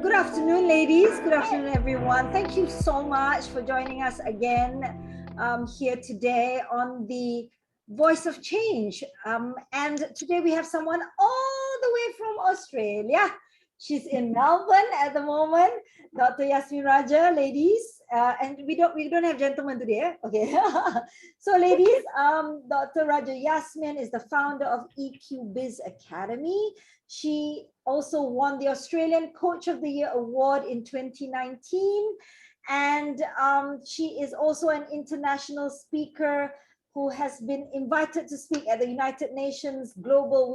Good afternoon, ladies. Good afternoon, everyone. Thank you so much for joining us again here today on the Voice of Change. And today we have someone all the way from Australia. She's in Melbourne at the moment, Dr. Yasmin Raja, ladies. And we don't have gentlemen today. Okay. So, ladies, Dr. Raja Yasmin is the founder of EQ Biz Academy. She also won the Australian Coach of the Year Award in 2019. And she is also an international speaker who has been invited to speak at the United Nations Global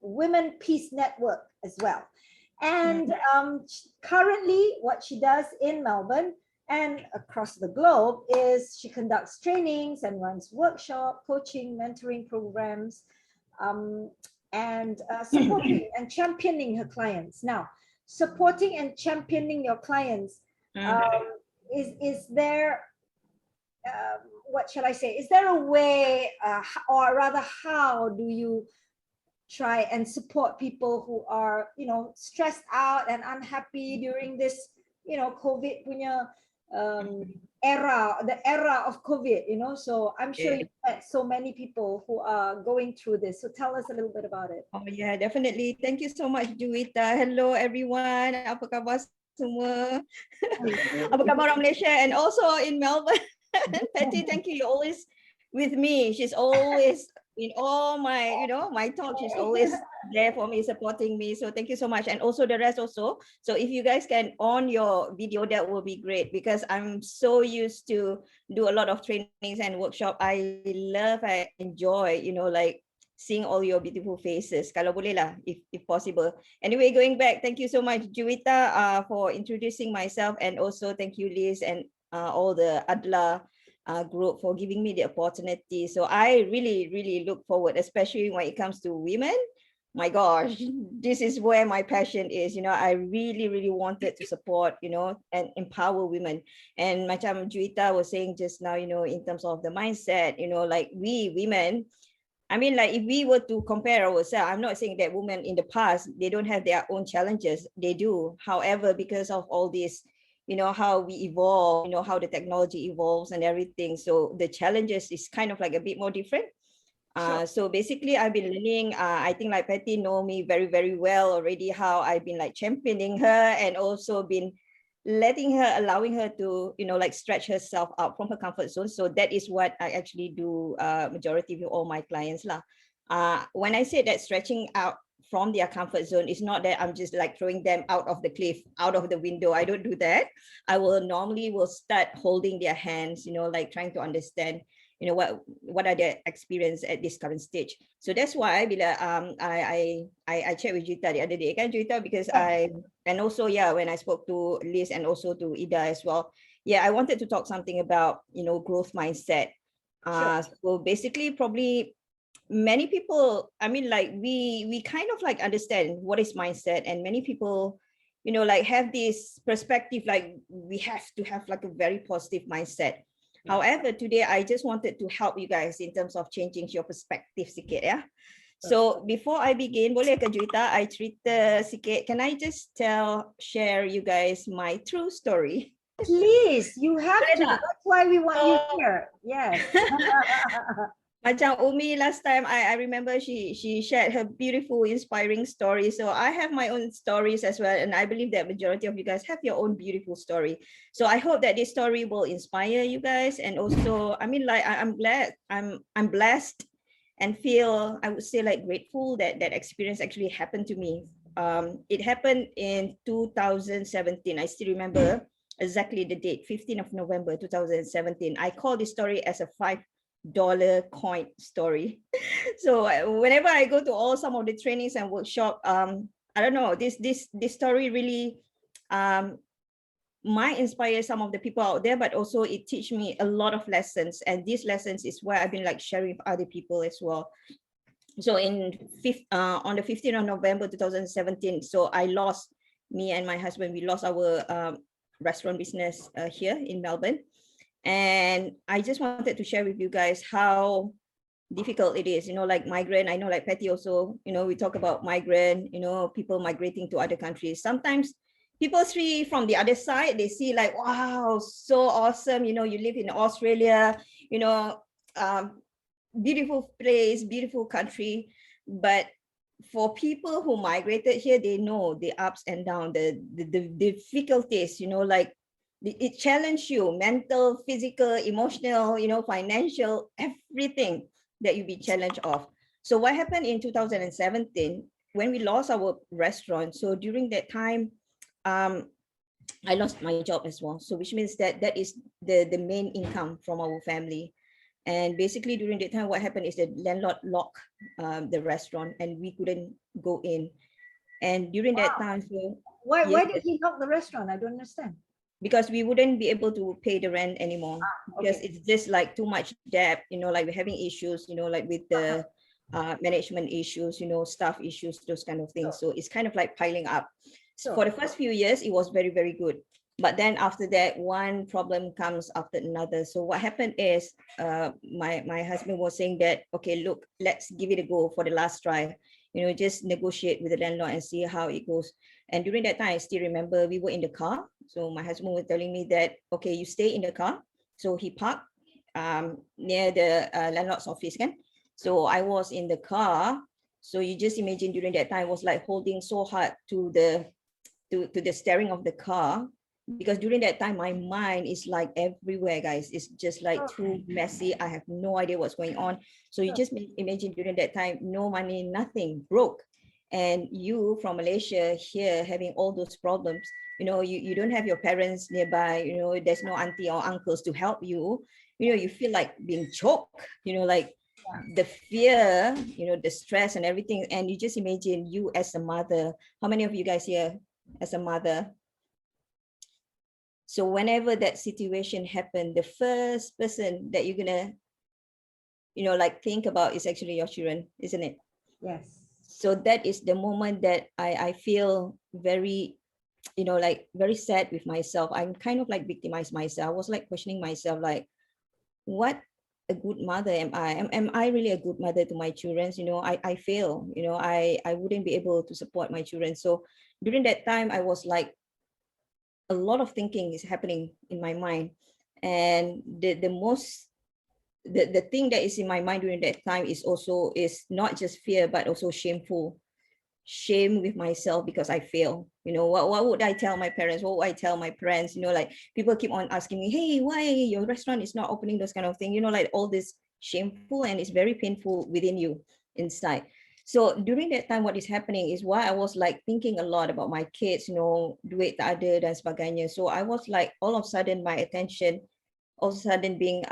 Women Peace Network as well. And currently what she does in Melbourne and across the globe is she conducts trainings and runs workshop, coaching, mentoring programs, and supporting and championing her clients. Now, supporting and championing your clients, is there, what shall I say? Is there a way, or rather, how do you try and support people who are, stressed out and unhappy during this, COVID punya the era of COVID, so I'm sure you've met so many people who are going through this. So tell us a little bit about it. Oh yeah, definitely. Thank you so much, Juwita. Hello everyone. Apa khabar semua? Apa khabar orang Malaysia and also in Melbourne? Patty, thank you. You're always with me. She's always in all my, my talk. She's always there for me, supporting me. So thank you so much. And also the rest also. So if you guys can on your video, that will be great because I'm so used to do a lot of trainings and workshop. I enjoy, like seeing all your beautiful faces. Kalau boleh lah, if possible. Anyway, going back, thank you so much, Juwita, for introducing myself. And also thank you, Liz, and all the Adla group for giving me the opportunity. So I really, really look forward, especially when it comes to women. My gosh, this is where my passion is. I really, really wanted to support, and empower women. And macam Juwita was saying just now, in terms of the mindset, like we women, I mean, like if we were to compare ourselves, I'm not saying that women in the past, they don't have their own challenges. They do. However, because of all this, how we evolve, how the technology evolves and everything. So the challenges is kind of like a bit more different. So basically I've been learning, I think like Patty know me very, very well already, how I've been like championing her and also been allowing her to, like stretch herself out from her comfort zone. So that is what I actually do majority of all my clients lah. When I say that stretching out from their comfort zone, it's not that I'm just like throwing them out of the cliff, out of the window. I don't do that. I will normally start holding their hands, like trying to understand, what are their experience at this current stage. So that's why I chat with Juwita the other day, kan Juwita, because and also when I spoke to Liz and also to Ida as well. I wanted to talk something about, growth mindset. So basically probably many people, I mean, like we kind of like understand what is mindset, and many people, like have this perspective, like we have to have like a very positive mindset. However, today I just wanted to help you guys in terms of changing your perspective sikit, ya. So before I begin, boleh ke Juwita, I cerita sikit. Can I just share you guys my true story? Please, you have to. That's why we want you here. Yes. Macam Umi last time, I remember she shared her beautiful, inspiring story. So I have my own stories as well. And I believe that majority of you guys have your own beautiful story. So I hope that this story will inspire you guys. And also, I mean, like, I'm glad, I'm blessed and feel, I would say like grateful that that experience actually happened to me. It happened in 2017. I still remember exactly the date, 15th of November, 2017. I call this story as a $5 coin story. So whenever I go to all some of the trainings and workshop, I don't know, this story really might inspire some of the people out there, but also it teach me a lot of lessons, and these lessons is why I've been like sharing with other people as well. So on the 15th of November 2017, so me and my husband, we lost our restaurant business here in Melbourne. And I just wanted to share with you guys how difficult it is, like migrant. I know like Patty also, we talk about migrant, people migrating to other countries. Sometimes people see from the other side, they see like, wow, so awesome. You live in Australia, um, beautiful place, beautiful country. But for people who migrated here, they know the ups and downs, the difficulties, like it challenged you, mental, physical, emotional, financial, everything that you be challenged of. So what happened in 2017 when we lost our restaurant? So during that time, I lost my job as well. So which means that is the main income from our family. And basically during that time, what happened is the landlord locked the restaurant and we couldn't go in. And during that time, so Why yes, did he lock the restaurant? I don't understand. because we wouldn't be able to pay the rent anymore because Okay. it's just like too much debt, like we're having issues, like with the management issues, staff issues, those kind of things. So it's kind of like piling up. So for the first few years, it was very, very good. But then after that, one problem comes after another. So what happened is my husband was saying that, okay, look, let's give it a go for the last try, just negotiate with the landlord and see how it goes. And during that time, I still remember we were in the car. So my husband was telling me that, okay, you stay in the car. So he parked near the landlord's office. So I was in the car. So you just imagine during that time, I was like holding so hard to the steering of the car, because during that time, my mind is like everywhere, guys. It's just like too messy. I have no idea what's going on. So you just imagine during that time, no money, nothing, broke. And you from Malaysia here having all those problems, you don't have your parents nearby, there's no auntie or uncles to help you, you feel like being choked, like the fear, the stress and everything. And you just imagine you as a mother. How many of you guys here as a mother? So whenever that situation happened, the first person that you're gonna, like think about is actually your children, isn't it? Yes. So that is the moment that I feel very, like very sad with myself. I'm kind of like victimized myself. I was like questioning myself, like, what a good mother am I? Am I really a good mother to my children? I fail, I wouldn't be able to support my children. So during that time, I was like, a lot of thinking is happening in my mind. And the thing that is in my mind during that time is not just fear, but also shame with myself because I fail. What would I tell my parents? What would I tell my friends? Like people keep on asking me, hey, why your restaurant is not opening, those kind of thing, like all this shameful, and it's very painful within you inside. So during that time, what is happening is why I was like thinking a lot about my kids, duit tak ada dan sebagainya. So I was like, all of a sudden my attention all of a sudden being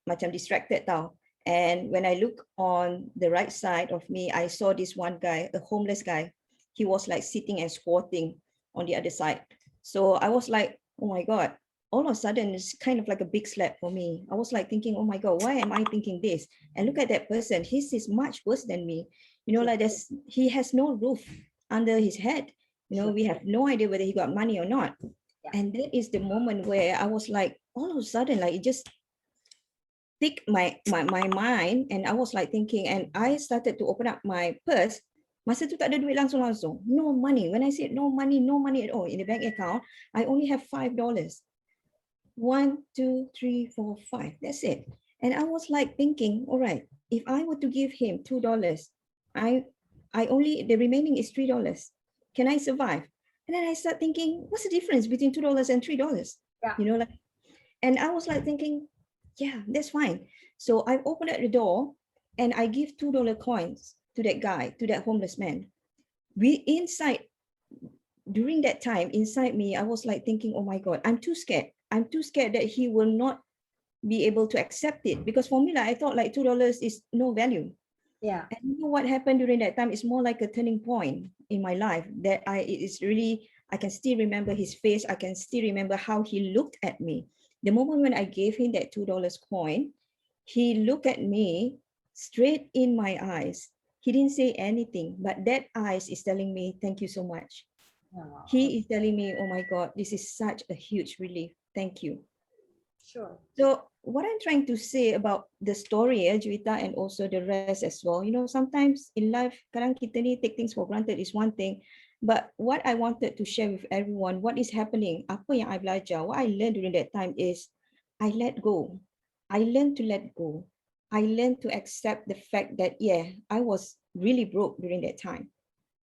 macam distracted tau. And when I look on the right side of me, I saw this one guy, a homeless guy. He was like sitting and squatting on the other side. So I was like, oh my God, all of a sudden it's kind of like a big slap for me. I was like thinking, oh my God, why am I thinking this? And look at that person, his is much worse than me. Like he has no roof under his head. We have no idea whether he got money or not. And that is the moment where I was like, all of a sudden, like it just ticked my mind, and I was like thinking, and I started to open up my purse. Masa tu tak ada duit langsung. No money. When I said no money at all in the bank account, I only have $5. 1, 2, 3, 4, 5. That's it. And I was like thinking, all right, if I were to give him $2, I only, the remaining is $3. Can I survive? And then I start thinking, what's the difference between $2 and $3? Yeah. And I was like thinking, yeah, that's fine. So I opened up the door and I give $2 coins to that guy, to that homeless man. During that time, inside me, I was like thinking, oh my God, I'm too scared. I'm too scared that he will not be able to accept it. Because for me, like, I thought like $2 is no value. Yeah. And you know what happened during that time? It's more like a turning point in my life that I can still remember his face. I can still remember how he looked at me. The moment when I gave him that $2 coin, he looked at me straight in my eyes. He didn't say anything, but that eyes is telling me, thank you so much. He is telling me, oh my God, this is such a huge relief. Thank you. Sure. So what I'm trying to say about the story, Juwita, and also the rest as well, sometimes in life, kadang kita ni take things for granted is one thing, but what I wanted to share with everyone, what is happening, apa yang I belajar, what I learned during that time is, I let go. I learned to let go. I learned to accept the fact that, yeah, I was really broke during that time.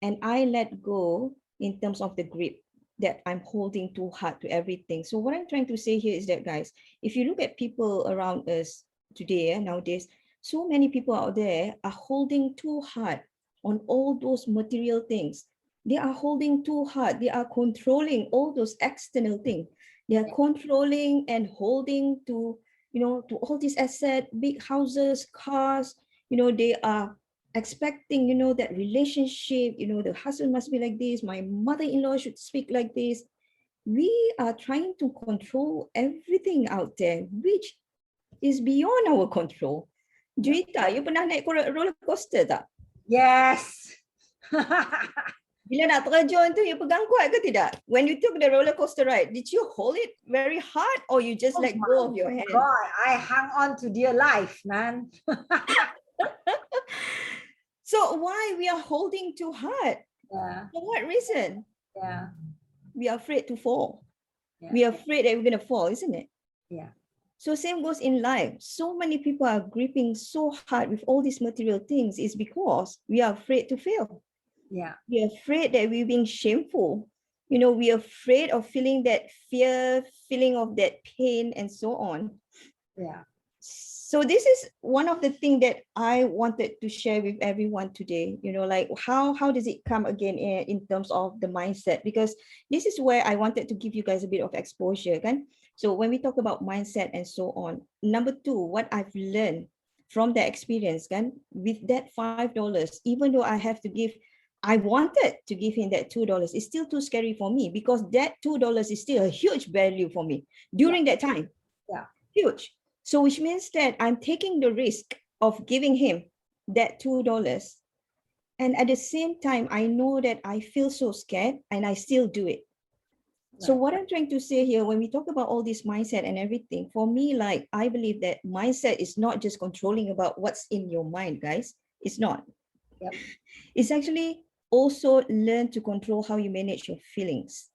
And I let go in terms of the grip that I'm holding too hard to everything. So what I'm trying to say here is that, guys, if you look at people around us today, nowadays, so many people out there are holding too hard on all those material things. They are holding too hard. They are controlling all those external things. They are controlling and holding to, to all these assets, big houses, cars. They are expecting, that relationship, the husband must be like this, my mother-in-law should speak like this. We are trying to control everything out there, which is beyond our control. Juwita, you pernah naik roller coaster tak? Yes. Bila nak terjun tu, you pegang kuat ke tidak? When you took the roller coaster ride, did you hold it very hard or you just let go of your hand? God, I hung on to dear life, man. So why we are holding too hard? Yeah. For what reason? Yeah. We are afraid to fall. Yeah. We are afraid that we're going to fall, isn't it? Yeah. So same goes in life. So many people are gripping so hard with all these material things is because we are afraid to fail. Yeah. We are afraid that we're being shameful. We are afraid of feeling that fear, feeling of that pain, and so on. Yeah. So this is one of the things that I wanted to share with everyone today, like how does it come again in terms of the mindset? Because this is where I wanted to give you guys a bit of exposure. Kan? So when we talk about mindset and so on, number two, what I've learned from the experience, kan, with that $5, even though I wanted to give him that $2, it's still too scary for me because that $2 is still a huge value for me during that time. Yeah. Huge. So which means that I'm taking the risk of giving him that $2. And at the same time, I know that I feel so scared and I still do it. So what I'm trying to say here, when we talk about all this mindset and everything, for me, like, I believe that mindset is not just controlling about what's in your mind, guys. It's not. Yep. It's actually also learn to control how you manage your feelings.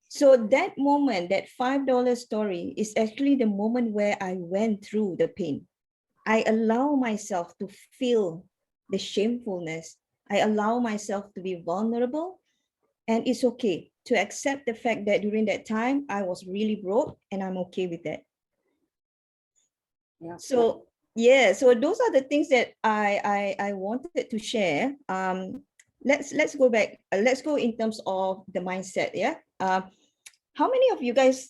So that moment, that $5 story is actually the moment where I went through the pain. I allow myself to feel the shamefulness. I allow myself to be vulnerable. And it's okay to accept the fact that during that time, I was really broke and I'm okay with that. Yeah. So yeah, so those are the things that I wanted to share. Let's go back. Let's go in terms of the mindset. Yeah. How many of you guys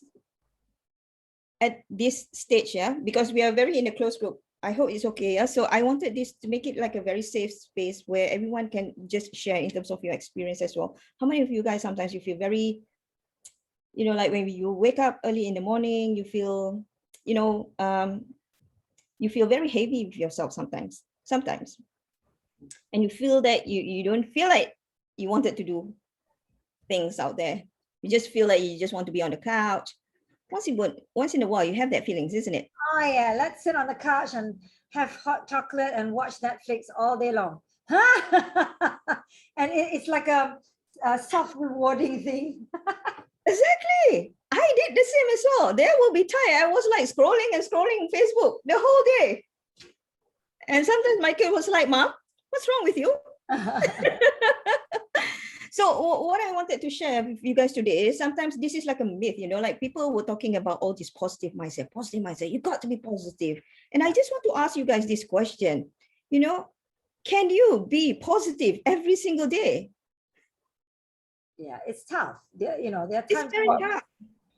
at this stage, yeah, because we are very in a close group, I hope it's okay, yeah? So I wanted this to make it like a very safe space where everyone can just share in terms of your experience as well. How many of you guys sometimes you feel very, like when you wake up early in the morning, you feel, you feel very heavy with yourself sometimes, and you feel that you don't feel like you wanted to do things out there. You just feel like you just want to be on the couch. Once in a while, you have that feelings, isn't it? Oh yeah, let's sit on the couch and have hot chocolate and watch Netflix all day long. And it's like a soft rewarding thing. Exactly. I did the same as well. There will be time I was like scrolling Facebook the whole day. And sometimes my kid was like, Mom, what's wrong with you? So what I wanted to share with you guys today is sometimes this is like a myth, like people were talking about all this positive mindset, you got to be positive. And I just want to ask you guys this question, can you be positive every single day? Yeah, it's tough. There are times it's very tough.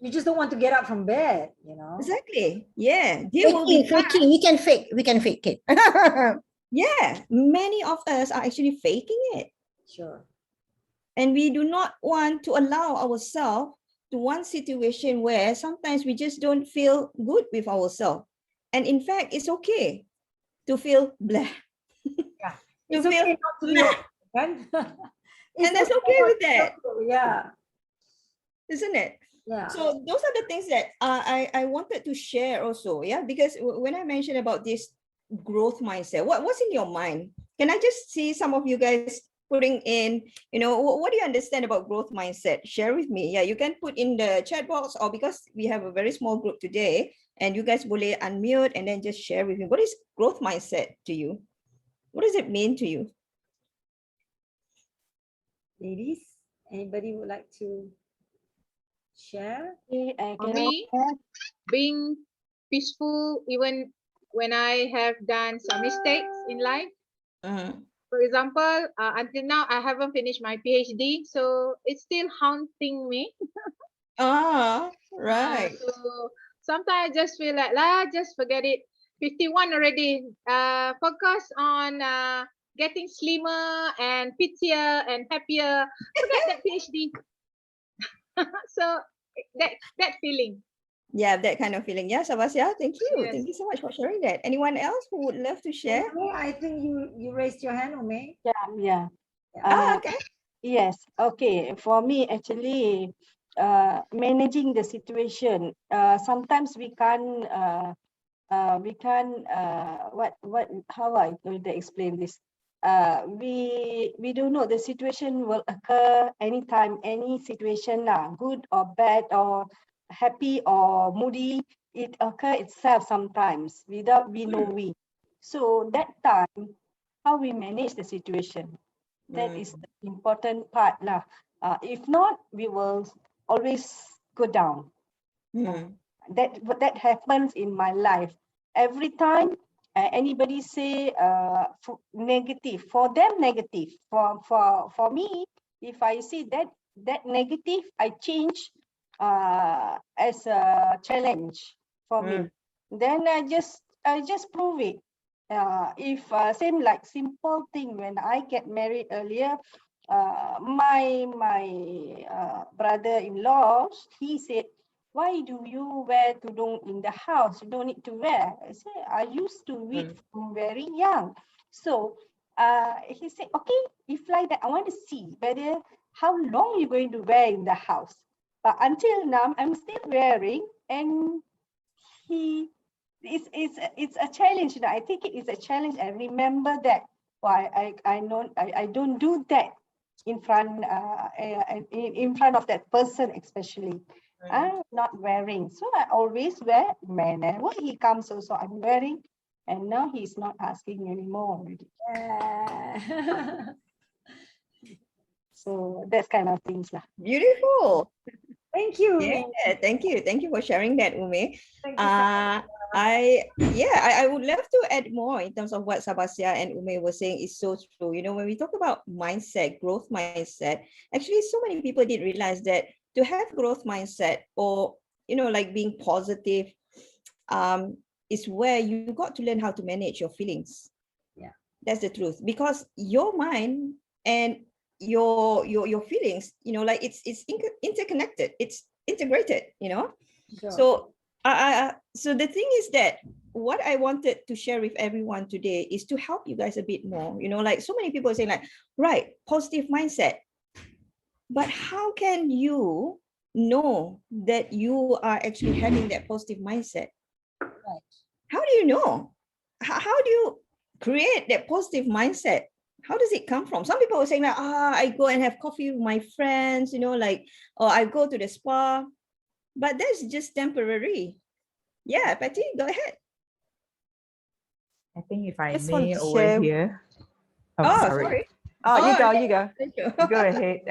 You just don't want to get up from bed, Exactly. Yeah. Faking. We can fake it. Yeah, many of us are actually faking it. Sure. And we do not want to allow ourselves to one situation where sometimes we just don't feel good with ourselves. And in fact, it's okay to feel blah. Yeah. It's okay not to be okay. And that's okay with that. Yeah. Isn't it? Yeah. So those are the things that I wanted to share also. Yeah, because when I mentioned about this growth mindset, what's in your mind? Can I just see some of you guys putting in, what do you understand about growth mindset? Share with me. Yeah, you can put in the chat box, or because we have a very small group today, and you guys boleh unmute and then just share with me. What is growth mindset to you? What does it mean to you? Ladies, anybody would like to share? For me, being peaceful even when I have done some mistakes in life. For example, until now I haven't finished my PhD, so it's still haunting me. Right. So sometimes I just feel like, just forget it. 51 already. Focus on getting slimmer and prettier and happier. Forget that PhD. So that feeling. Yeah, that kind of feeling. Yeah, Sabasya, thank you. Yes. Thank you so much for sharing that. Anyone else who would love to share? I think you raised your hand, Ume. Yeah. Okay. Yes. Okay. For me, actually, managing the situation. Sometimes we can't. How I going to explain this? We don't know, the situation will occur anytime, any situation, good or bad or happy or moody. It occur itself sometimes without we knowing. So that time, how we manage the situation, that is the important part lah. If not, we will always go down. That happens in my life every time. Anybody say negative, for them negative, for me, if I see that negative, I change as a challenge for me. Then I just prove it. If same like simple thing, when I get married earlier, my brother-in-law, he said, why do you wear tudung in the house? You don't need to wear. I say, I used to wear from very young. So he said, okay, if like that, I want to see whether how long you're going to wear in the house. But until now, I'm still wearing, and it's a challenge. I think it is a challenge. I remember that. Why I don't do that in front of that person, especially. I'm not wearing, so I always wear. Whenever he comes also, I'm wearing, and now he's not asking anymore. So that's kind of things lah. Beautiful. Thank you. Yeah, thank you for sharing that, Ume. Thank you so much. I would love to add more in terms of what Sabasya and Ume were saying is so true. When we talk about mindset, growth mindset, actually so many people didn't realize that to have growth mindset, or like being positive, is where you got to learn how to manage your feelings. Yeah, that's the truth, because your mind and your feelings, like it's interconnected, it's integrated. sure. So so the thing is that what I wanted to share with everyone today is to help you guys a bit more. Like so many people are saying, like, right, positive mindset, but how can you know that you are actually having that positive mindset? Right. How do you know? How do you create that positive mindset? How does it come from? Some people are saying like, I go and have coffee with my friends, like, or I go to the spa, but that's just temporary. Yeah, Patty, go ahead. I think if I Just want may to over share- here. Sorry. Oh, you go. Thank you. Go ahead.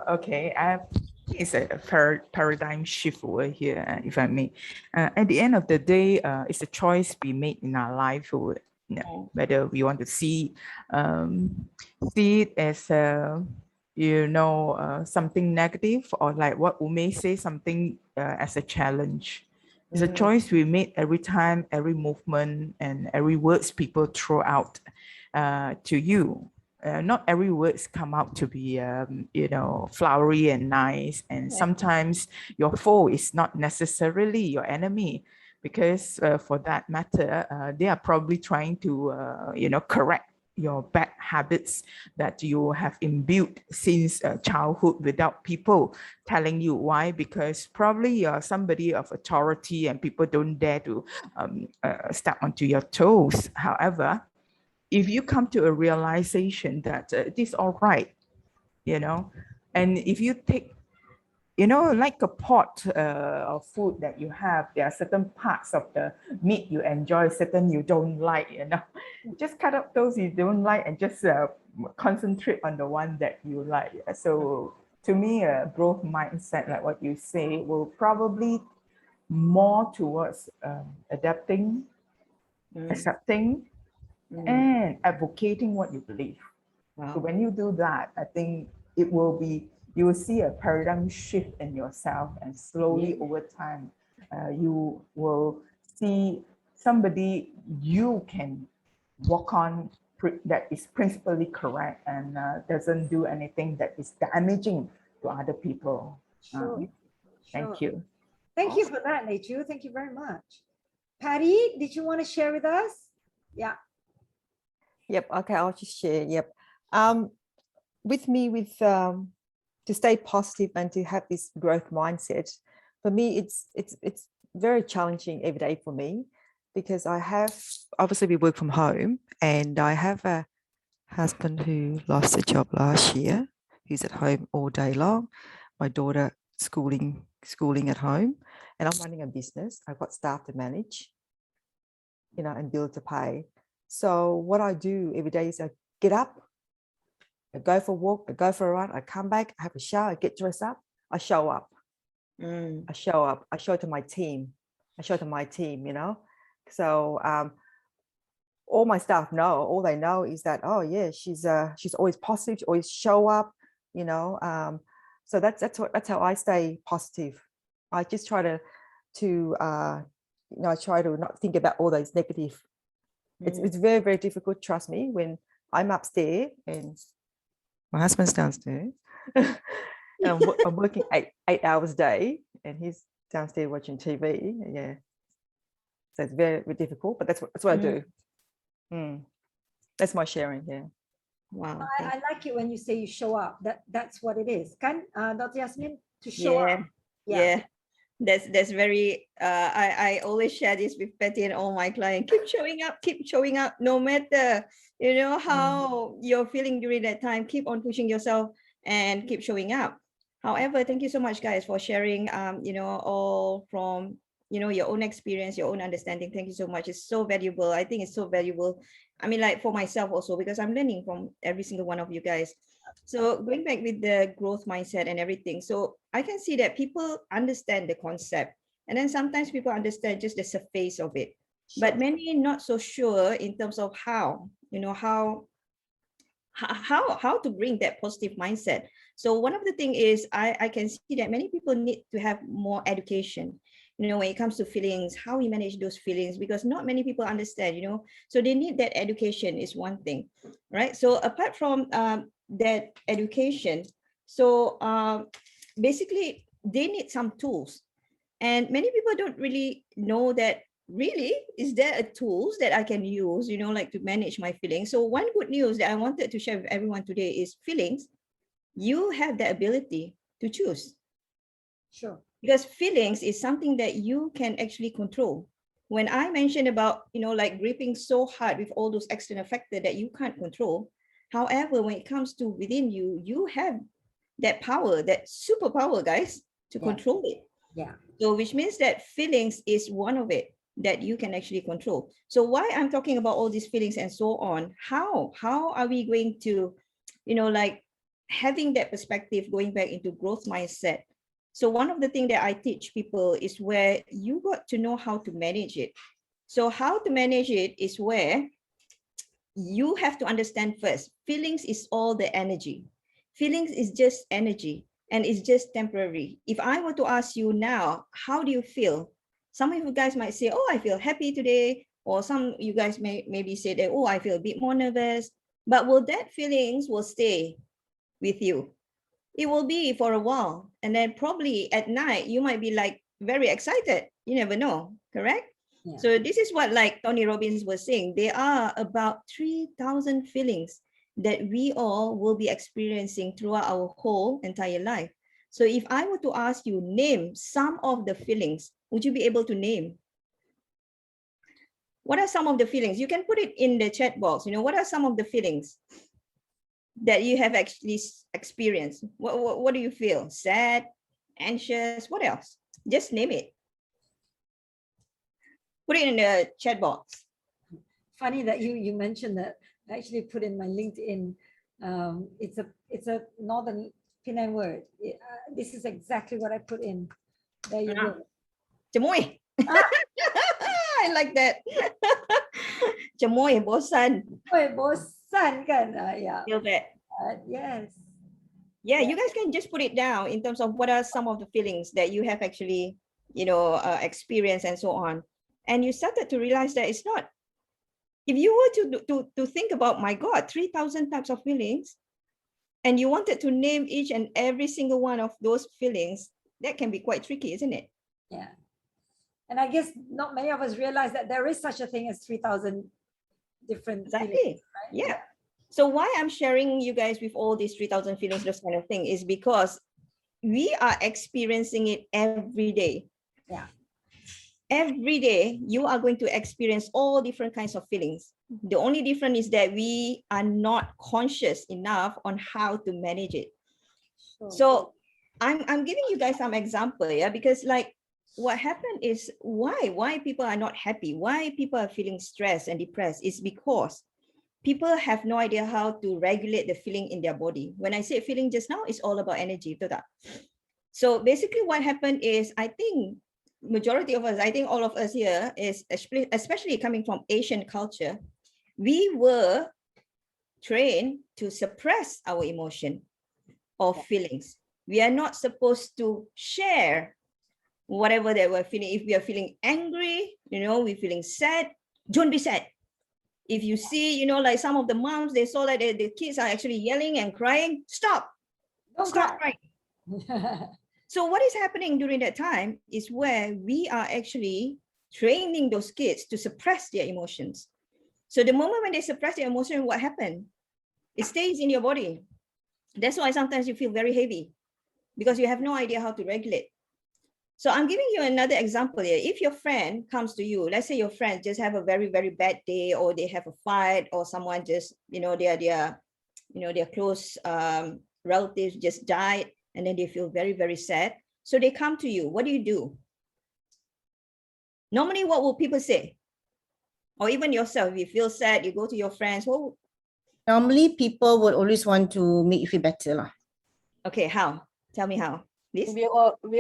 Okay. It's a paradigm shift over here, if I may. At the end of the day, it's a choice we make in our life, whether we want to see it as something negative, or like what Ume say, something as a challenge. It's a choice we make every time, every movement, and every words people throw out to you. Not every words come out to be, flowery and nice. And sometimes your foe is not necessarily your enemy, because for that matter, they are probably trying to, correct your bad habits that you have imbued since childhood without people telling you. Why? Because probably you're somebody of authority and people don't dare to step onto your toes. However, if you come to a realization that it is all right, you know, and if you take, you know, like a pot of food that you have, there are certain parts of the meat you enjoy, certain you don't like, you know, just cut up those you don't like and just concentrate on the one that you like. So to me, a growth mindset, like what you say, will probably more towards adapting, accepting, and advocating what you believe. So when you do that, I think it will be, you will see a paradigm shift in yourself, and slowly over time, you will see somebody you can walk on that is principally correct and doesn't do anything that is damaging to other people. Sure. Thank Sure. you. Thank you for that, Nechu. Thank you very much. Patty, did you want to share with us? Yeah. Yep. Okay, I'll just share. Yep. With me, to stay positive and to have this growth mindset, for me, it's very challenging every day for me, because I have, obviously we work from home, and I have a husband who lost a job last year. He's at home all day long. My daughter schooling at home, and I'm running a business. I've got staff to manage, you know, and bills to pay. So what I do every day is I get up, I go for a walk, I go for a run, I come back, I have a shower, I get dressed up, I show up. I show up, I show it to my team. You know. So all my staff know, all they know is that, oh yeah, she's always positive, she always show up, you know. So that's how I stay positive. I just try to you know, I try to not think about all those negative. It's very, very difficult, trust me, when I'm upstairs and my husband's downstairs. And I'm working eight hours a day, and he's downstairs watching TV. Yeah. So it's very, very difficult, but that's what I do. That's my sharing. Yeah. Wow. I like it when you say you show up. That's what it is. Can Dr. Yasmin, to show up? Yeah. That's very I always share this with Patty and all my clients. Keep showing up no matter, you know, how you're feeling during that time. Keep on pushing yourself and keep showing up. However, thank you so much, guys, for sharing you know, all from, you know, your own experience, your own understanding. Thank you so much. It's so valuable. I think it's so valuable. I mean, like for myself also, because I'm learning from every single one of you guys. So going back with the growth mindset and everything, so I can see that people understand the concept, and then sometimes people understand just the surface of it, but many not so sure in terms of how, you know, how to bring that positive mindset. So one of the things is I can see that many people need to have more education, you know, when it comes to feelings, how we manage those feelings, because not many people understand, you know, so they need that education is one thing, right? So apart from that education, so basically they need some tools, and many people don't really know that really is there a tools that I can use, you know, like to manage my feelings. So one good news that I wanted to share with everyone today is feelings, you have the ability to choose. Sure. Because feelings is something that you can actually control. When I mentioned about, you know, like gripping so hard with all those external factors that you can't control, however, when it comes to within you, you have that power, that superpower, guys, to control it. Yeah. So which means that feelings is one of it that you can actually control. So why I'm talking about all these feelings and so on, how are we going to, you know, like having that perspective, going back into growth mindset. So one of the things that I teach people is where you got to know how to manage it. So how to manage it is where you have to understand first, feelings is all the energy. Feelings is just energy, and it's just temporary. If I were to ask you now, how do you feel? Some of you guys might say, oh, I feel happy today. Or some you guys may maybe say that, oh, I feel a bit more nervous. But will that feelings will stay with you? It will be for a while. And then probably at night, you might be like very excited. You never know, correct? Yeah. So this is what, like Tony Robbins was saying, there are about 3,000 feelings that we all will be experiencing throughout our whole entire life. So if I were to ask you, name some of the feelings, would you be able to name? What are some of the feelings? You can put it in the chat box. What are some of the feelings that you have actually experienced? What do you feel? Sad, anxious, what else? Just name it. Put it in the chat box. Funny that you mentioned that. I actually put in my LinkedIn. It's a Northern Penang word. This is exactly what I put in. There you go. Cemoy. I like that. Cemoy, bosan. Oh, bosan kan? Yeah. Feel that. Yes. Yeah, you guys can just put it down in terms of what are some of the feelings that you have actually, experienced and so on. And you started to realize that it's not. If you were to think about, my God, 3,000 types of feelings, and you wanted to name each and every single one of those feelings, that can be quite tricky, isn't it? Yeah. And I guess not many of us realize that there is such a thing as 3,000 different Exactly. feelings, right? Yeah. So why I'm sharing you guys with all these 3,000 feelings, this kind of thing, is because we are experiencing it every day. Yeah. Every day, you are going to experience all different kinds of feelings. The only difference is that we are not conscious enough on how to manage it. Sure. So I'm giving you guys some example, yeah, because like what happened is why people are not happy, why people are feeling stressed and depressed is because people have no idea how to regulate the feeling in their body. When I say feeling just now, it's all about energy. So basically what happened is, I think majority of us, I think all of us here is, especially coming from Asian culture, we were trained to suppress our emotion or feelings. We are not supposed to share whatever that we're feeling. If we are feeling angry, we're feeling sad, don't be sad. If you see, like some of the moms, they saw that the kids are actually yelling and crying, stop crying. So what is happening during that time is where we are actually training those kids to suppress their emotions. So the moment when they suppress their emotion, what happened? It stays in your body. That's why sometimes you feel very heavy because you have no idea how to regulate. So I'm giving you another example here. If your friend comes to you, let's say your friend just have a very, very bad day, or they have a fight, or someone just, their close relatives just died, and then they feel very, very sad. So they come to you. What do? Normally, what will people say? Or even yourself, if you feel sad, you go to your friends. Oh, Normally, people would always want to make you feel better lah. okay, how? Tell me how. This? We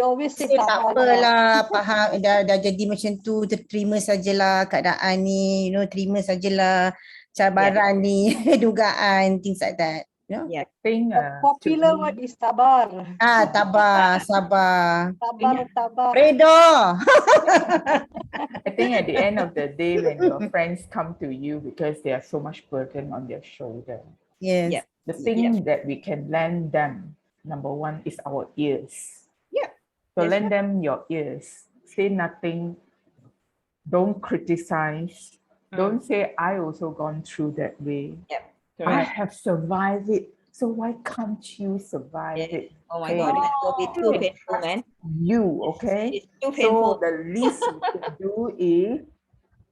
always say Say tak sabar. apalah, faham, dah jadi macam tu, terima sajalah keadaan ni, terima sajalah cabaran ni, dugaan, things like that. Yeah. I think The popular to me, word is sabar. Tabah, sabar. Sabar. Redha. I think at the end of the day, when your friends come to you because they are so much burden on their shoulder, Yes. Yeah. the thing that we can lend them, number one, is our ears. Yeah. So That's lend them your ears. Say nothing. Don't criticize. Don't say, I also gone through that way. Yeah. I Correct. have survived it. So why can't you survive Yeah. it? Oh my Okay? God, that will be too painful, man. You, okay? It's too So painful. the least you can do is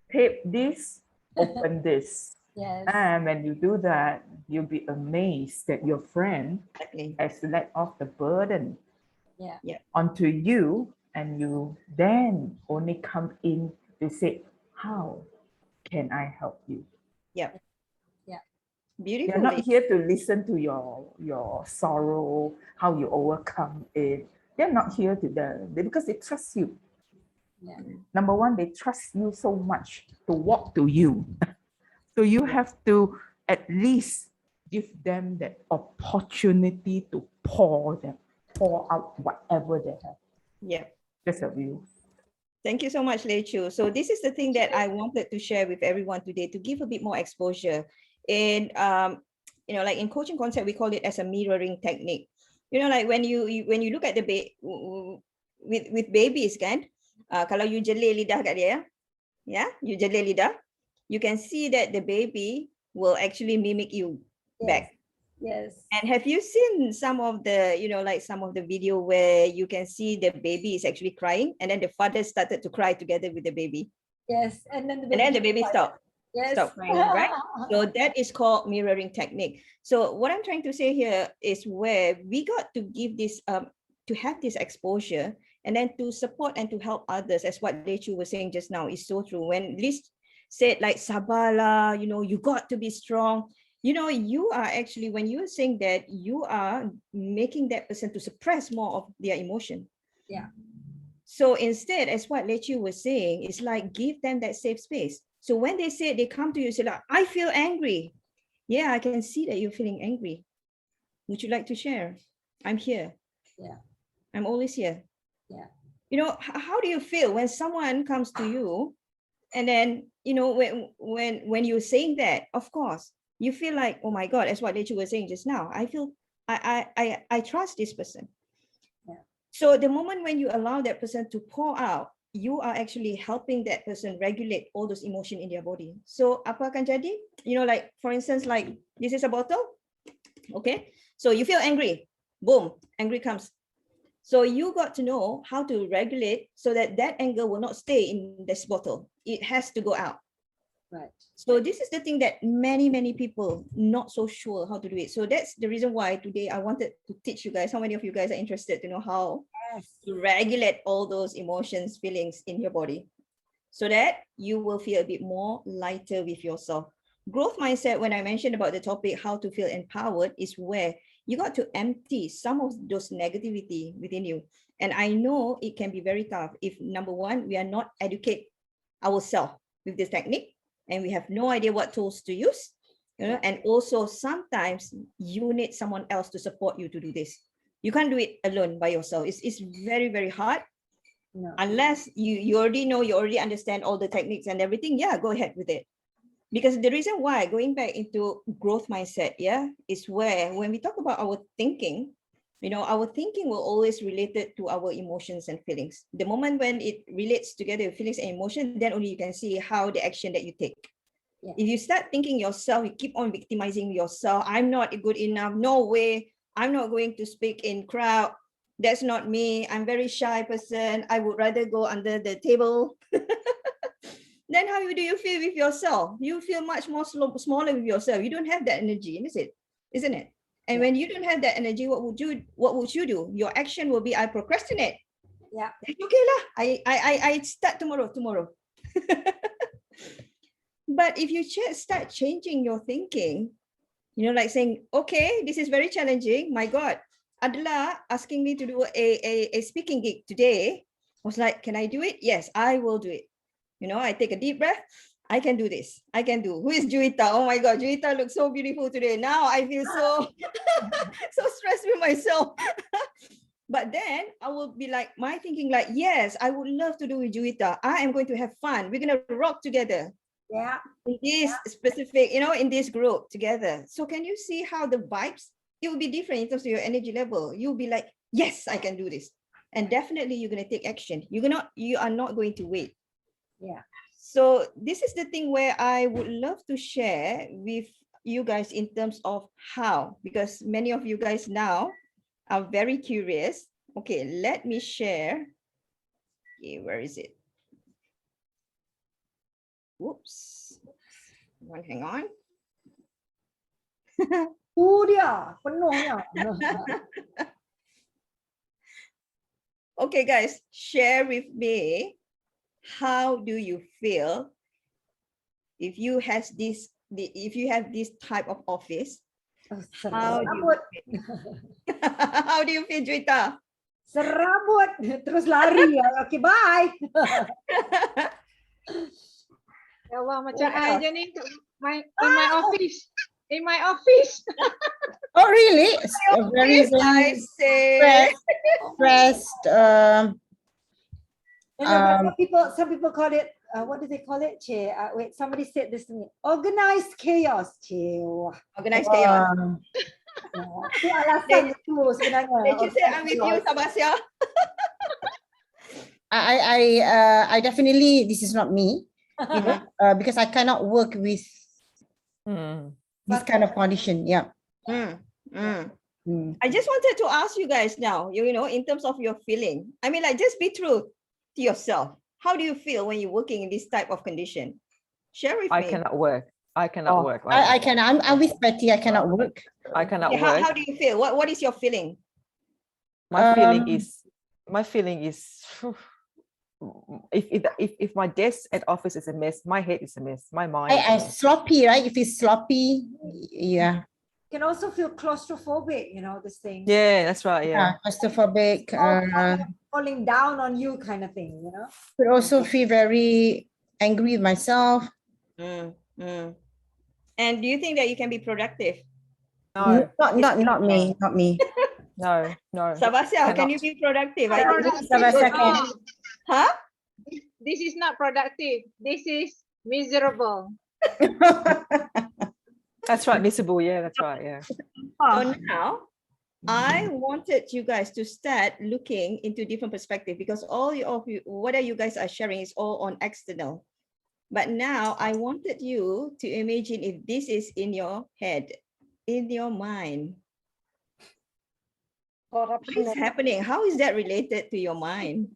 tape this, open this. Yes. And when you do that, you'll be amazed that your friend Exactly. has let off the burden Yeah. onto you, and you then only come in to say, how can I help you? Yeah. Yeah. Beautiful. They're not here to listen to your sorrow, how you overcome it. They're not here to because they trust you. Yeah. Number one, they trust you so much to walk to you. So you have to at least give them that opportunity to pour out whatever they have. Yeah. Just a view. Thank you so much, Lei Chu. So this is the thing that I wanted to share with everyone today, to give a bit more exposure. And like in coaching concept, we call it as a mirroring technique. Like when you look at the with babies, kan, kalau you jelih lidah kat dia, yeah, you jeli lidah, you can see that the baby will actually mimic you back. Yes. And have you seen some of the, like some of the video where you can see the baby is actually crying and then the father started to cry together with the baby? Yes. And then the baby stopped. Yes. Stop crying, right? So that is called mirroring technique. So what I'm trying to say here is where we got to give this, to have this exposure and then to support and to help others, as what Lechu was saying just now is so true. When Liz said like, sabala, you got to be strong. You are actually, when you're saying that, you are making that person to suppress more of their emotion. Yeah. So instead, as what Lechu was saying, it's like give them that safe space. So when they say, they come to you, say like, I feel angry. Yeah, I can see that you're feeling angry. Would you like to share? I'm here. Yeah. I'm always here. Yeah. How do you feel when someone comes to you and then, when you're saying that, of course, you feel like, oh my God, as what Lechu was saying just now, I trust this person. So the moment when you allow that person to pour out, you are actually helping that person regulate all those emotions in their body. So apa akan jadi? Like for instance, like this is a bottle. Okay. So you feel angry. Boom, angry comes. So you got to know how to regulate so that that anger will not stay in this bottle. It has to go out. Right. So this is the thing that many people not so sure how to do it. So that's the reason why today I wanted to teach you guys. How many of you guys are interested to know how to regulate all those emotions, feelings in your body so that you will feel a bit more lighter with yourself? Growth mindset, when I mentioned about the topic, how to feel empowered, is where you got to empty some of those negativity within you. And I know it can be very tough if, number one, we are not educate ourselves with this technique and we have no idea what tools to use, and also sometimes you need someone else to support you to do this. You can't do it alone by yourself. It's very, very hard. No. Unless you already know, you already understand all the techniques and everything. Yeah, go ahead with it. Because the reason why, going back into growth mindset, is where when we talk about our thinking, our thinking will always relate it to our emotions and feelings. The moment when it relates together with feelings and emotion, then only you can see how the action that you take. Yeah. If you start thinking yourself, you keep on victimizing yourself. I'm not good enough. No way. I'm not going to speak in crowd. That's not me. I'm very shy person. I would rather go under the table. Then how do you feel with yourself? You feel much more smaller with yourself. You don't have that energy, isn't it? And when you don't have that energy, what would you do? Your action will be, I procrastinate. Yeah. It's okay lah. I start tomorrow. But if you start changing your thinking, like saying, okay, this is very challenging. My God, Adela asking me to do a speaking gig today. I was like, can I do it? Yes, I will do it. I take a deep breath. I can do this. I can do. Who is Juwita? Oh my God, Juwita looks so beautiful today. Now I feel so stressed with myself. But then I will be like, my thinking like, yes, I would love to do with Juwita. I am going to have fun. We're going to rock together. Yeah. In this specific, in this group together. So can you see how the vibes, it will be different in terms of your energy level. You'll be like, yes, I can do this. And definitely you're going to take action. You are not going to wait. Yeah. So this is the thing where I would love to share with you guys in terms of how, because many of you guys now are very curious. Okay, let me share. Okay, where is it? Whoops. Hang on. Dia penuhnya. Okay, guys, share with me. How do you feel if you have this type of office? How do you feel, Juwita? Serabut, terus lari. Okay, bye. Ya Allah, macam aja nih in my office. In my office. Oh, really? Very, I very say. stressed. Some people call it, what do they call it? Che, wait, somebody said this to me. Organized chaos. Che. Organized chaos. Itu alasan itu sebenarnya. Did you say I'm with you, Sabasya? I definitely, this is not me. you know, because I cannot work with this kind of condition. Yeah. I just wanted to ask you guys now, you know, in terms of your feeling. I mean, like, just be true to yourself. How do you feel when you're working in this type of condition? Share with I me. cannot work. I cannot work. Like, I can. I'm with Patty. I cannot work. I cannot Yeah, work. how do you feel? What is your feeling? My feeling is if my desk at office is a mess, my head is a mess, my mind is a mess. Sloppy, right? If it's sloppy, yeah. You can also feel claustrophobic, you know, this thing. Yeah, that's right. Yeah. Claustrophobic. Falling down on you kind of thing, you know. Could also feel very angry with myself. And do you think that you can be productive? No, Not me. no. Sabasya, can you be productive? I think Sabasya can. Huh? This is not productive. This is miserable. That's right, miserable. Yeah, that's right. Yeah. So now I wanted you guys to start looking into different perspective, because all of you, whatever you guys are sharing is all on external. But now I wanted you to imagine if this is in your head, in your mind. What is happening? How is that related to your mind?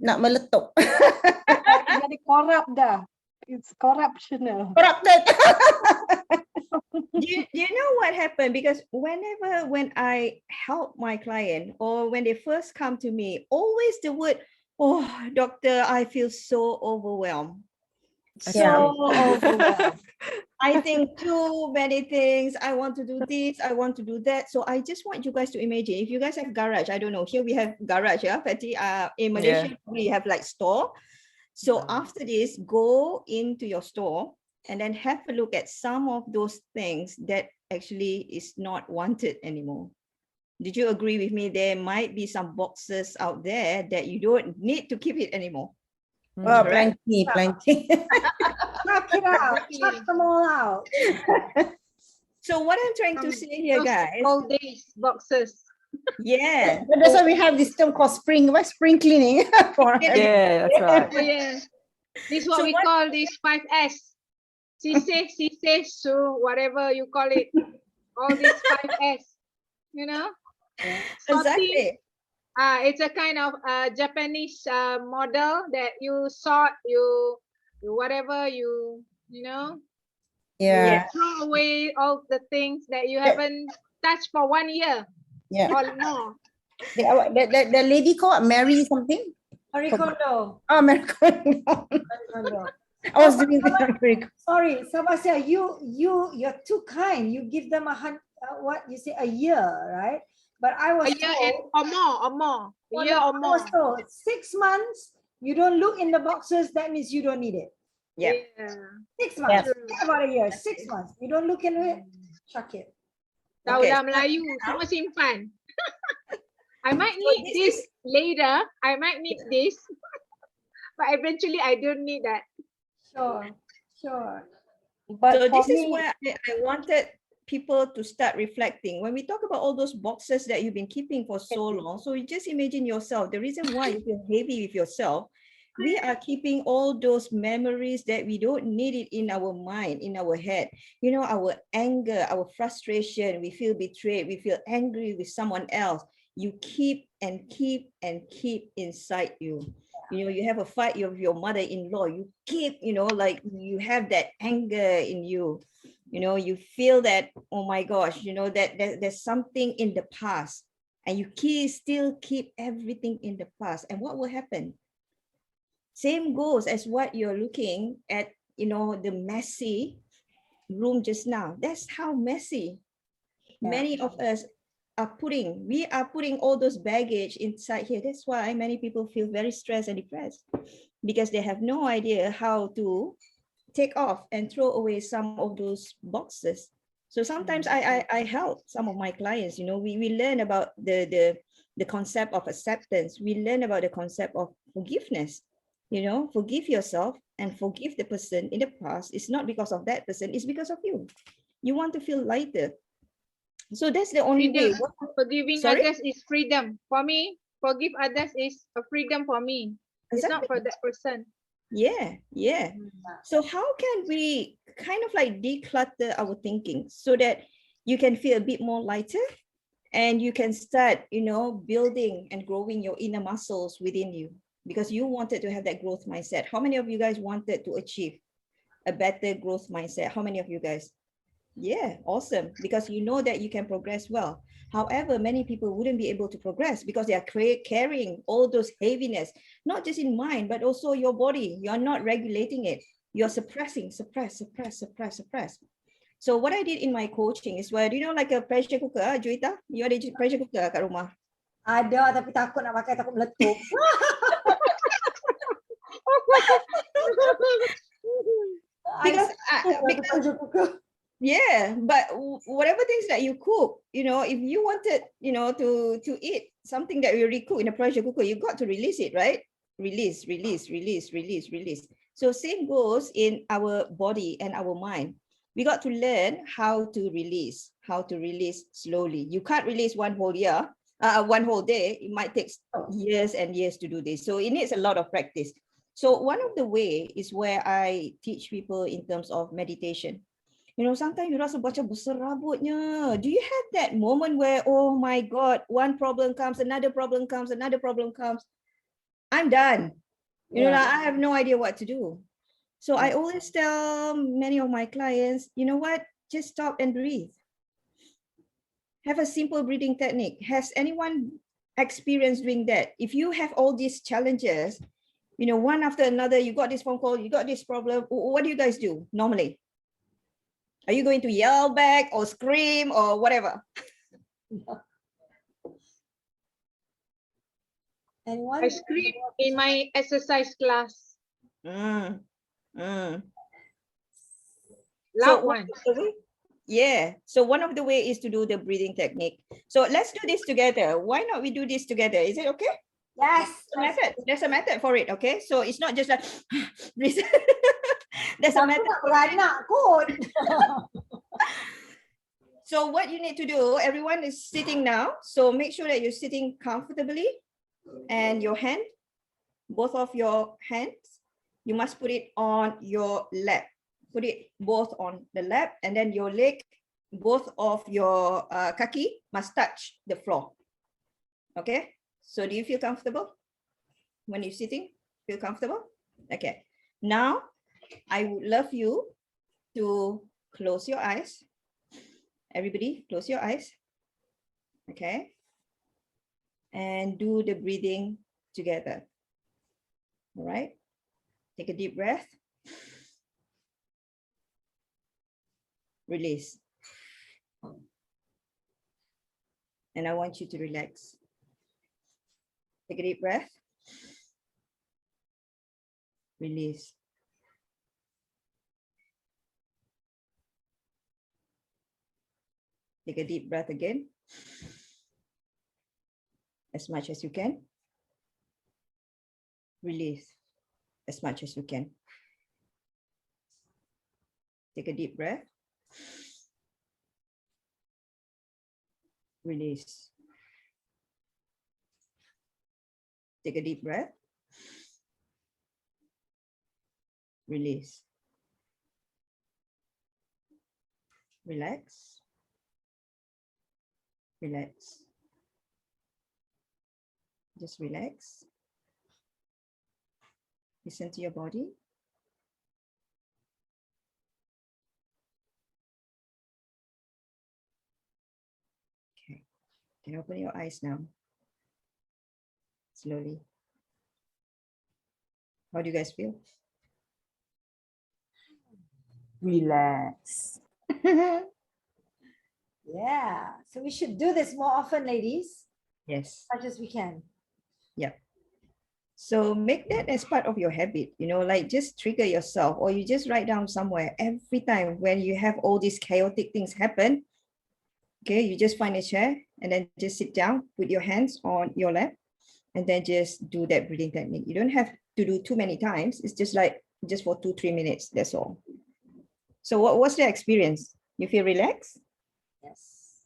Nak meletup. Jadi corrupt dah. It's corruptional. Corrupted. Do you know what happened? Because when I help my client, or when they first come to me, always the word, "Oh, doctor, I feel so overwhelmed." So overwhelmed. I think too many things. I want to do this, I want to do that. So I just want you guys to imagine, if you guys have garage, I don't know, here we have garage, yeah, Patty. In Malaysia, we have like store. So after this, go into your store and then have a look at some of those things that actually is not wanted anymore. Did you agree with me? There might be some boxes out there that you don't need to keep it anymore. Plenty. Chuck it out. Chuck them all out. So what I'm trying to say here, guys. All these boxes. Yeah. That's why we have this term called spring cleaning. Yeah, that's right. Oh, yeah. This is what we call this 5S. CC, so whatever you call it. All these 5S. You know? Exactly. It's a kind of Japanese model that you sort, you whatever you know. Yeah. Throw away all the things that you haven't touched for 1 year. Yeah. Or more. The lady called Mary something. Marie Kondo. Oh, Mary Kondo. I was doing that. Sorry, Sabasya, you're too kind. You give them a year, right? But I was A year or more. A year I or more. was told 6 months. You don't look in the boxes. That means you don't need it. Yeah. 6 months. About a year. 6 months. You don't look into it. Chuck it. Tahu Okay. dah Melayu, semua simpan. I might need this later. I might need this. But eventually I don't need that. Sure. But So for this is me, where I wanted people to start reflecting. When we talk about all those boxes that you've been keeping for so long, so you just imagine yourself, the reason why you feel heavy with yourself, we are keeping all those memories that we don't need it in our mind, in our head. You know, our anger, our frustration, we feel betrayed, we feel angry with someone else. You keep and keep and keep inside you. You know, you have a fight with your mother-in-law, you keep, you know, like you have that anger in you. You know, you feel that, oh my gosh, you know, that there's something in the past, and you still keep everything in the past. And what will happen? Same goes as what you're looking at, you know, the messy room just now. That's how messy many of us are putting. We are putting all those baggage inside here. That's why many people feel very stressed and depressed, because they have no idea how to take off and throw away some of those boxes. So sometimes I help some of my clients, you know, we learn about the concept of acceptance. We learn about the concept of forgiveness. You know, forgive yourself and forgive the person in the past. It's not because of that person, it's because of you. You want to feel lighter. So that's the only way. Forgiving others is freedom. For me, forgive others is a freedom for me. It's not for that person. Yeah. So how can we kind of like declutter our thinking so that you can feel a bit more lighter and you can start, building and growing your inner muscles within you, because you wanted to have that growth mindset. How many of you guys wanted to achieve a better growth mindset? How many of you guys? Yeah, awesome. Because you know that you can progress well. However, many people wouldn't be able to progress because they are carrying all those heaviness, not just in mind, but also your body. You're not regulating it. You're suppressing. So what I did in my coaching is where, like a pressure cooker, Juita? You ada pressure cooker kat rumah? Ada, tapi takut nak pakai, takut meletup. Because yeah, but whatever things that you cook, if you wanted, to eat something that you already cook in a pressure cooker, you got to release it, right? Release. So same goes in our body and our mind. We got to learn how to release slowly. You can't release one whole year, one whole day. It might take years and years to do this. So it needs a lot of practice. So one of the way is where I teach people in terms of meditation. Sometimes you rasa baca besar rabutnya. Do you have that moment where, oh my God, one problem comes, another problem comes. I'm done. I have no idea what to do. So I always tell many of my clients, you know what? Just stop and breathe. Have a simple breathing technique. Has anyone experienced doing that? If you have all these challenges, one after another, you got this phone call, you got this problem. What do you guys do normally? Are you going to yell back or scream or whatever? Anyone? I scream in my exercise class. Loud one. Yeah. So one of the way is to do the breathing technique. So let's do this together. Why not we do this together? Is it okay? Yes. There's a method for it. Okay. So it's not just like there's a method. So what you need to do, everyone is sitting now. So make sure that you're sitting comfortably and your hand, both of your hands, you must put it on your lap. Put it both on the lap, and then your leg, both of your kaki must touch the floor. Okay. So do you feel comfortable when you're sitting? Feel comfortable? Okay. Now, I would love you to close your eyes. Everybody, close your eyes. Okay. And do the breathing together. All right. Take a deep breath. Release. And I want you to relax. Take a deep breath. Release. Take a deep breath again. As much as you can. Release as much as you can. Take a deep breath. Release. Take a deep breath. Release. Relax. Relax. Just relax. Listen to your body. Okay. You can open your eyes now. Slowly. How do you guys feel? Relax. Yeah. So we should do this more often, ladies. Yes. As much as we can. Yeah. So make that as part of your habit, like just trigger yourself, or you just write down somewhere every time when you have all these chaotic things happen. Okay, you just find a chair and then just sit down, put your hands on your lap, and then just do that breathing technique. You don't have to do too many times. It's just for 2-3 minutes. That's all. So what's the experience? You feel relaxed? Yes.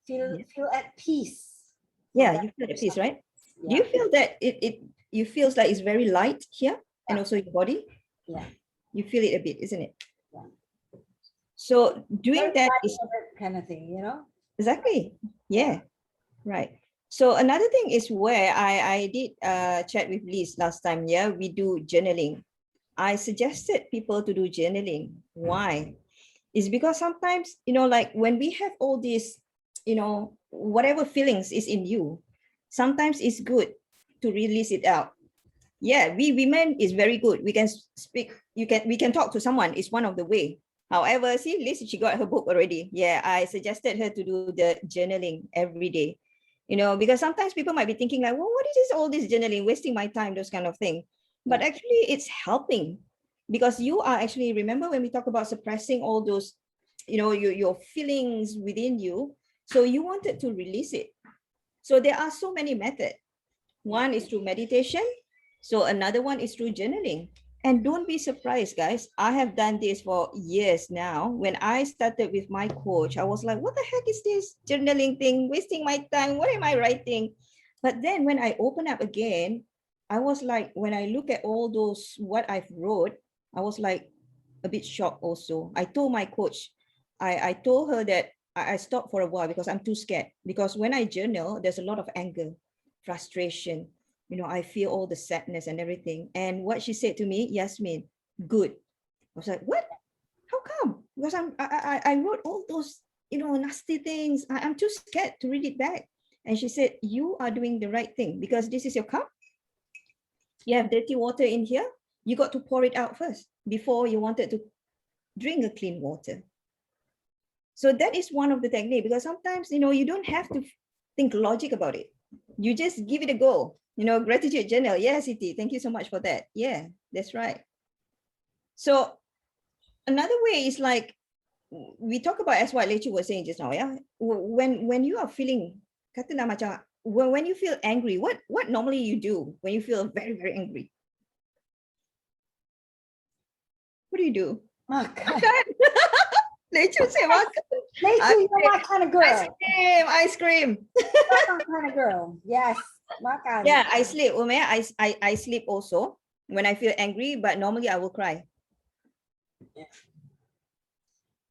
Feel at peace. Yeah, you feel at peace, right? Yeah. Do you feel that it feels like it's very light here? and also your body. Yeah. You feel it a bit, isn't it? Yeah. So doing Very that light is kind of thing, you know? exactly, yeah, right. So another thing is where I did chat with Liz last time. Yeah, we do journaling. I suggested people to do journaling. Why? Is because sometimes, you know, like when we have all these, you know, whatever feelings is in you, sometimes it's good to release it out. Yeah, we women is very good. We can speak, we can talk to someone. It's one of the way. However, see, Liz, she got her book already. Yeah, I suggested her to do the journaling every day. You know, because sometimes people might be thinking like, well, what is this, all this journaling, wasting my time, those kind of thing. But actually it's helping, because you are actually, remember when we talk about suppressing all those, you know, your feelings within you. So you wanted to release it. So there are so many methods. One is through meditation. So another one is through journaling. And don't be surprised, guys. I have done this for years now. When I started with my coach, I was like, what the heck is this journaling thing? Wasting my time. What am I writing? But then when I open up again, I was like, when I look at all those, what I've wrote, I was like a bit shocked also. I told my coach, I told her that I stopped for a while because I'm too scared. Because when I journal, there's a lot of anger, frustration. You know, I feel all the sadness and everything. And what she said to me, Yasmin, good. I was like, what? How come? Because I wrote all those, you know, nasty things. I'm too scared to read it back. And she said, you are doing the right thing, because this is your cup. You have dirty water in here. You got to pour it out first before you wanted to drink a clean water. So that is one of the techniques, because sometimes, you know, you don't have to think logic about it. You just give it a go. You know, gratitude journal. Yes, Iti, thank you so much for that. Yeah, that's right. So another way is like, we talk about, as what Lechu was saying just now, yeah. When you are feeling, when you feel angry, what normally you do when you feel very, very angry? What do you do? Makan. Lechu say makan. Lechu, you're my kind of girl. Ice cream. That's my kind of girl. Yes. Makan. Yeah, I sleep. I sleep also when I feel angry, but normally I will cry.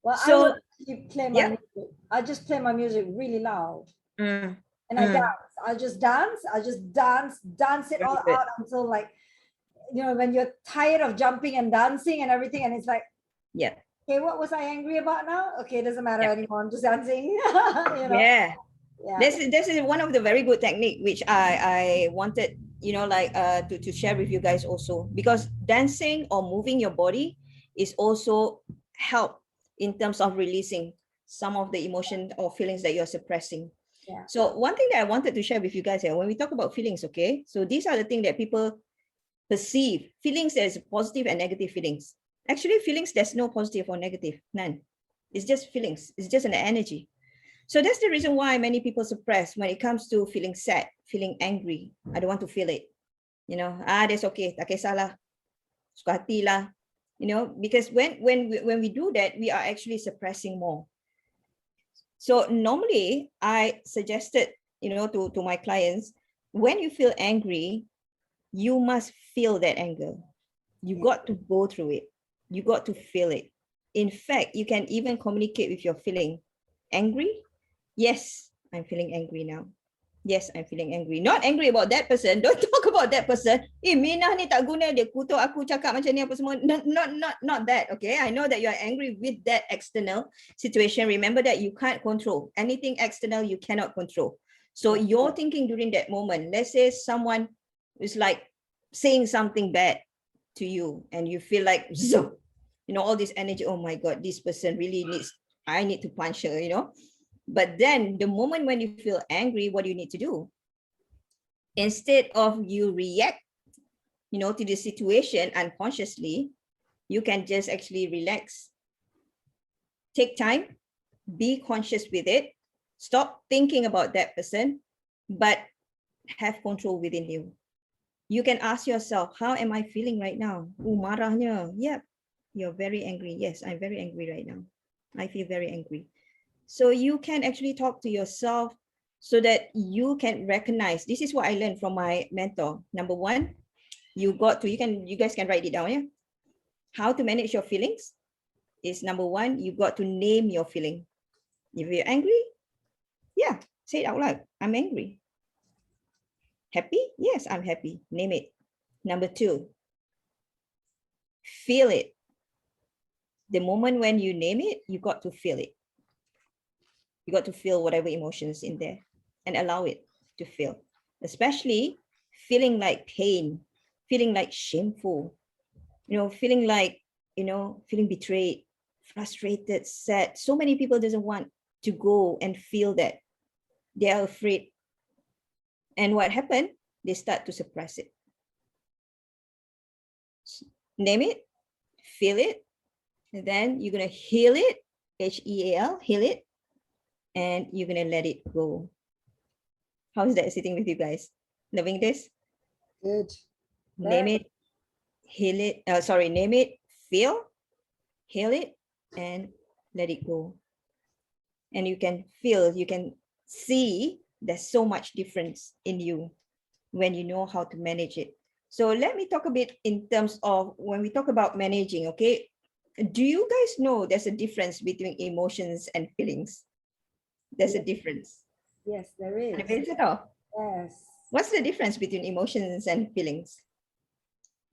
Well, So, I will play my music. I just play my music really loud. And I dance. I'll just dance it all out until, like, you know, when you're tired of jumping and dancing and everything, and it's like, yeah. Okay, what was I angry about now? Okay, it doesn't matter anymore. I'm just dancing. You know? Yeah. This is one of the very good technique which I wanted, you know, like to share with you guys also, because dancing or moving your body is also help in terms of releasing some of the emotion or feelings that you're suppressing. Yeah. So one thing that I wanted to share with you guys here, when we talk about feelings, okay, so these are the things that people perceive. Feelings, there's positive and negative feelings. Actually, feelings, there's no positive or negative, none. It's just feelings. It's just an energy. So that's the reason why many people suppress when it comes to feeling sad, feeling angry. I don't want to feel it. You know, that's okay. Tak kisahlah. Suka hati lah. You know, because when we do that, we are actually suppressing more. So normally I suggested, you know, to my clients, when you feel angry, you must feel that anger. You got to go through it. You got to feel it. In fact, you can even communicate with your feeling. Angry? Yes, I'm feeling angry now. Yes, I'm feeling angry. Not angry about that person. Don't talk about that person. Minah ni tak guna, dia kutuk aku cakap macam ni apa semua. Not that, okay? I know that you are angry with that external situation. Remember that you can't control. Anything external, you cannot control. So you're thinking during that moment, let's say someone is like saying something bad to you and you feel like, you know, all this energy, oh my God, this person really needs, I need to punch her, you know. But then the moment when you feel angry, what do you need to do? Instead of you react, you know, to the situation unconsciously, you can just actually relax. Take time, be conscious with it, stop thinking about that person, but have control within you. You can ask yourself, how am I feeling right now? Marahnya. Yep, you're very angry. Yes, I'm very angry right now. I feel very angry. So you can actually talk to yourself so that you can recognize. This is what I learned from my mentor. Number one, you guys can write it down, yeah? How to manage your feelings is number one, you got to name your feeling. If you're angry, yeah, say it out loud. I'm angry. Happy? Yes, I'm happy. Name it. Number two, feel it. The moment when you name it, you got to feel it. You got to feel whatever emotions in there and allow it to feel, especially feeling like pain, feeling like shameful, feeling like, feeling betrayed, frustrated, sad. So many people doesn't want to go and feel that. They are afraid. And what happened? They start to suppress it. Name it, feel it, and then you're going to heal it, H-E-A-L, heal it, and you're going to let it go. How is that sitting with you guys? Loving this? Good. Name it, heal it, name it, feel, heal it, and let it go. And you can feel, you can see there's so much difference in you when you know how to manage it. So let me talk a bit in terms of when we talk about managing, okay? Do you guys know there's a difference between emotions and feelings? There's a difference. Yes, there is. Yes. What's the difference between emotions and feelings?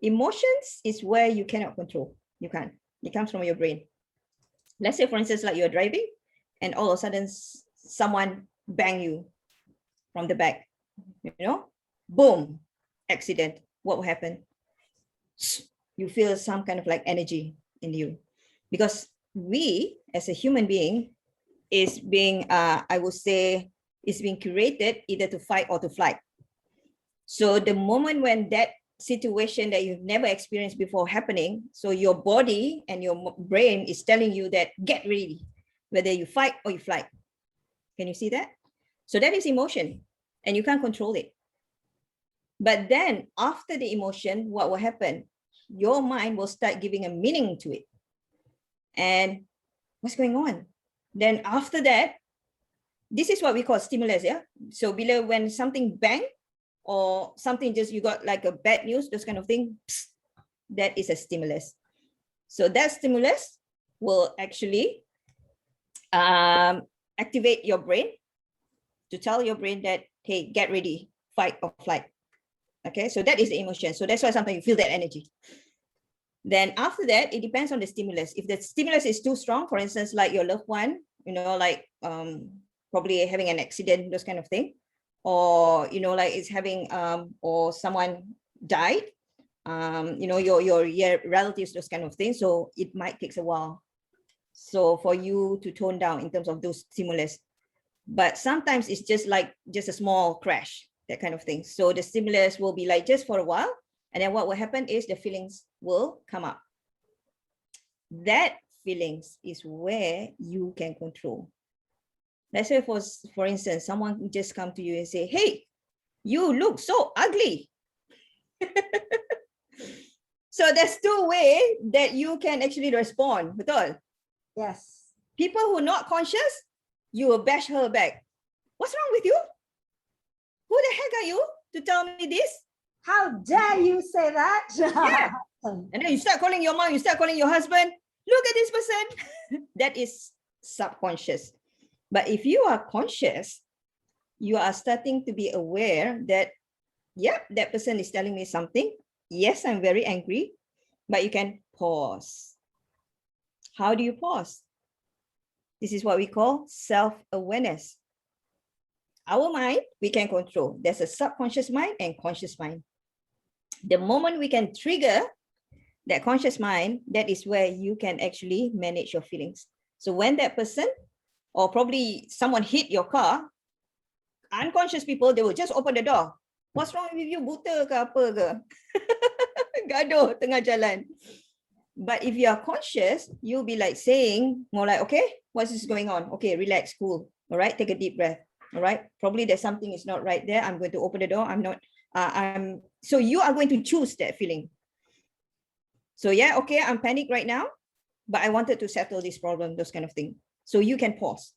Emotions is where you cannot control. You can't. It comes from your brain. Let's say, for instance, like you're driving and all of a sudden someone bang you from the back, boom, accident. What will happen? You feel some kind of like energy in you, because we as a human being is being, I would say, is being curated either to fight or to flight. So the moment when that situation that you've never experienced before happening, so your body and your brain is telling you that get ready, whether you fight or you flight. Can you see that? So that is emotion and you can't control it. But then after the emotion, what will happen? Your mind will start giving a meaning to it. And what's going on? Then after that, this is what we call stimulus, yeah? So when something bang or something just, you got like a bad news, those kind of thing, that is a stimulus. So that stimulus will actually activate your brain to tell your brain that, hey, get ready, fight or flight. Okay, so that is the emotion. So that's why sometimes you feel that energy. Then after that, it depends on the stimulus. If the stimulus is too strong, for instance, like your loved one, like probably having an accident, those kind of thing, or like it's having or someone died, your relatives, those kind of things. So it might take a while. So for you to tone down in terms of those stimulus, but sometimes it's just a small crash, that kind of thing. So the stimulus will be like just for a while, and then what will happen is the feelings will come up. That feelings is where you can control. Let's say for instance, someone just come to you and say, hey, you look so ugly. So there's two ways that you can actually respond. Betul? Yes. People who are not conscious, you will bash her back. What's wrong with you? Who the heck are you to tell me this? How dare you say that? Yeah. And then you start calling your mom, you start calling your husband. Look at this person. That is subconscious. But if you are conscious, you are starting to be aware that, yep, that person is telling me something. Yes, I'm very angry, but you can pause. How do you pause? This is what we call self-awareness. Our mind, we can control. There's a subconscious mind and conscious mind. The moment we can trigger that conscious mind, that is where you can actually manage your feelings. So when that person, or probably someone hit your car, unconscious people, they will just open the door. What's wrong with you? Buta ke apa ke? Gaduh tengah jalan. But if you are conscious, you'll be like saying more like, okay, what's this going on? Okay, relax, cool. All right, take a deep breath. All right, probably there's something is not right there. I'm going to open the door. So you are going to choose that feeling. So yeah, okay, I'm panicked right now, but I wanted to settle this problem, those kind of things. So you can pause.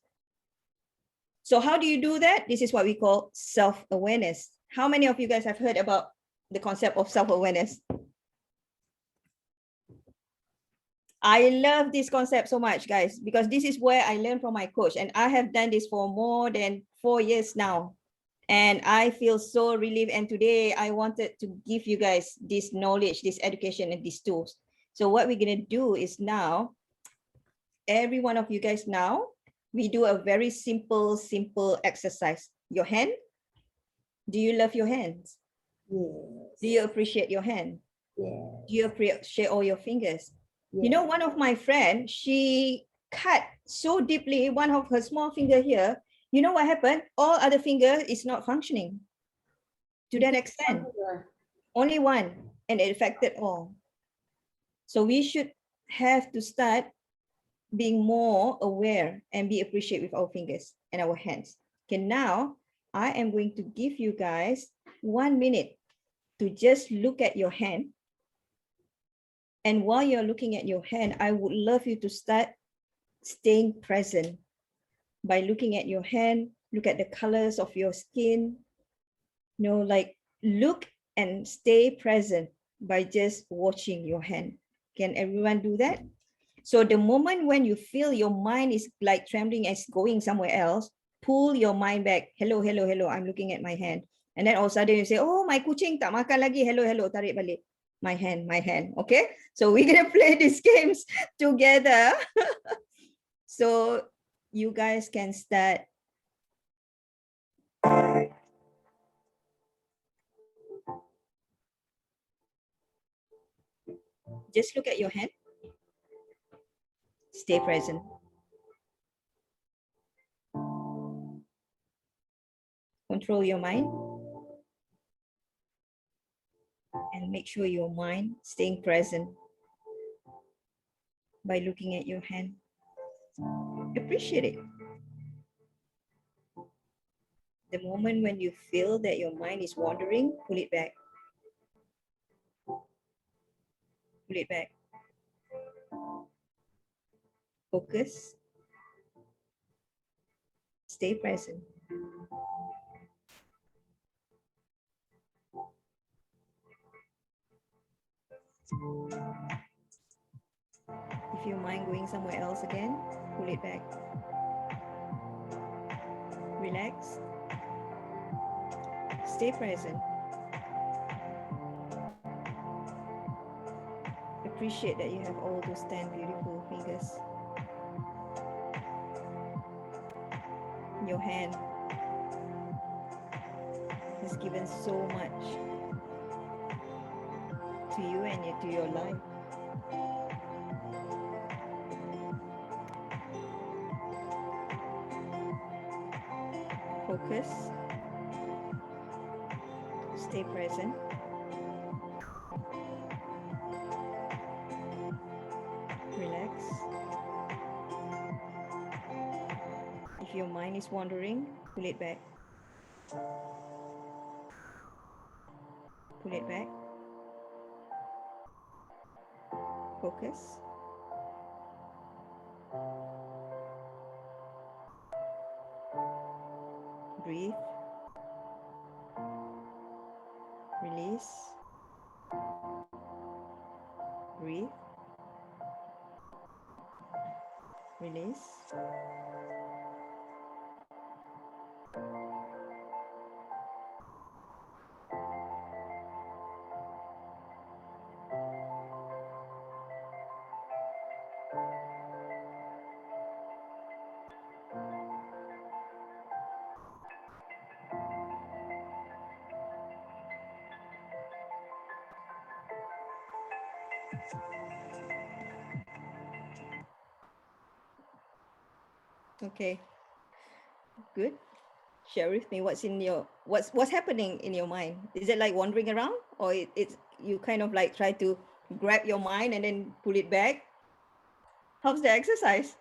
So how do you do that? This is what we call self-awareness. How many of you guys have heard about the concept of self-awareness. I love this concept so much, guys, because this is where I learned from my coach, and I have done this for more than 4 years now. And I feel so relieved. And today I wanted to give you guys this knowledge, this education, and these tools. So what we're going to do is now, every one of you guys now, we do a very simple exercise. Your hand. Do you love your hands? Yes. Do you appreciate your hand? Yes. Do you appreciate all your fingers? Yes. You know, one of my friends, she cut so deeply one of her small finger here. You know what happened? All other finger is not functioning to that extent. Only one, and it affected all. So we should have to start being more aware and be appreciative with our fingers and our hands. Okay, now I am going to give you guys 1 minute to just look at your hand. And while you're looking at your hand, I would love you to start staying present by looking at your hand, look at the colors of your skin, you know, like look and stay present by just watching your hand. Can everyone do that? So the moment when you feel your mind is like trembling and going somewhere else, pull your mind back. Hello, hello, hello, I'm looking at my hand. And then all of a sudden you say, oh, my kucing tak makan lagi. Hello, hello, tarik balik. My hand, my hand. Okay, so we're gonna play these games together. So you guys can start. Just look at your hand. Stay present. Control your mind. And make sure your mind staying present by looking at your hand. Appreciate it. The moment when you feel that your mind is wandering, pull it back. Pull it back. Focus. Stay present. If your mind going somewhere else again, pull it back. Relax. Stay present. Appreciate that you have all those 10 beautiful fingers. Your hand has given so much to you and to your life. Focus. Stay present. Relax. If your mind is wandering, pull it back. Pull it back. Focus. Breathe. Release. Breathe. Release. Okay, good. Share with me what's in your what's happening in your mind. Is it like wandering around, or it's you kind of like try to grab your mind and then pull it back? How's the exercise?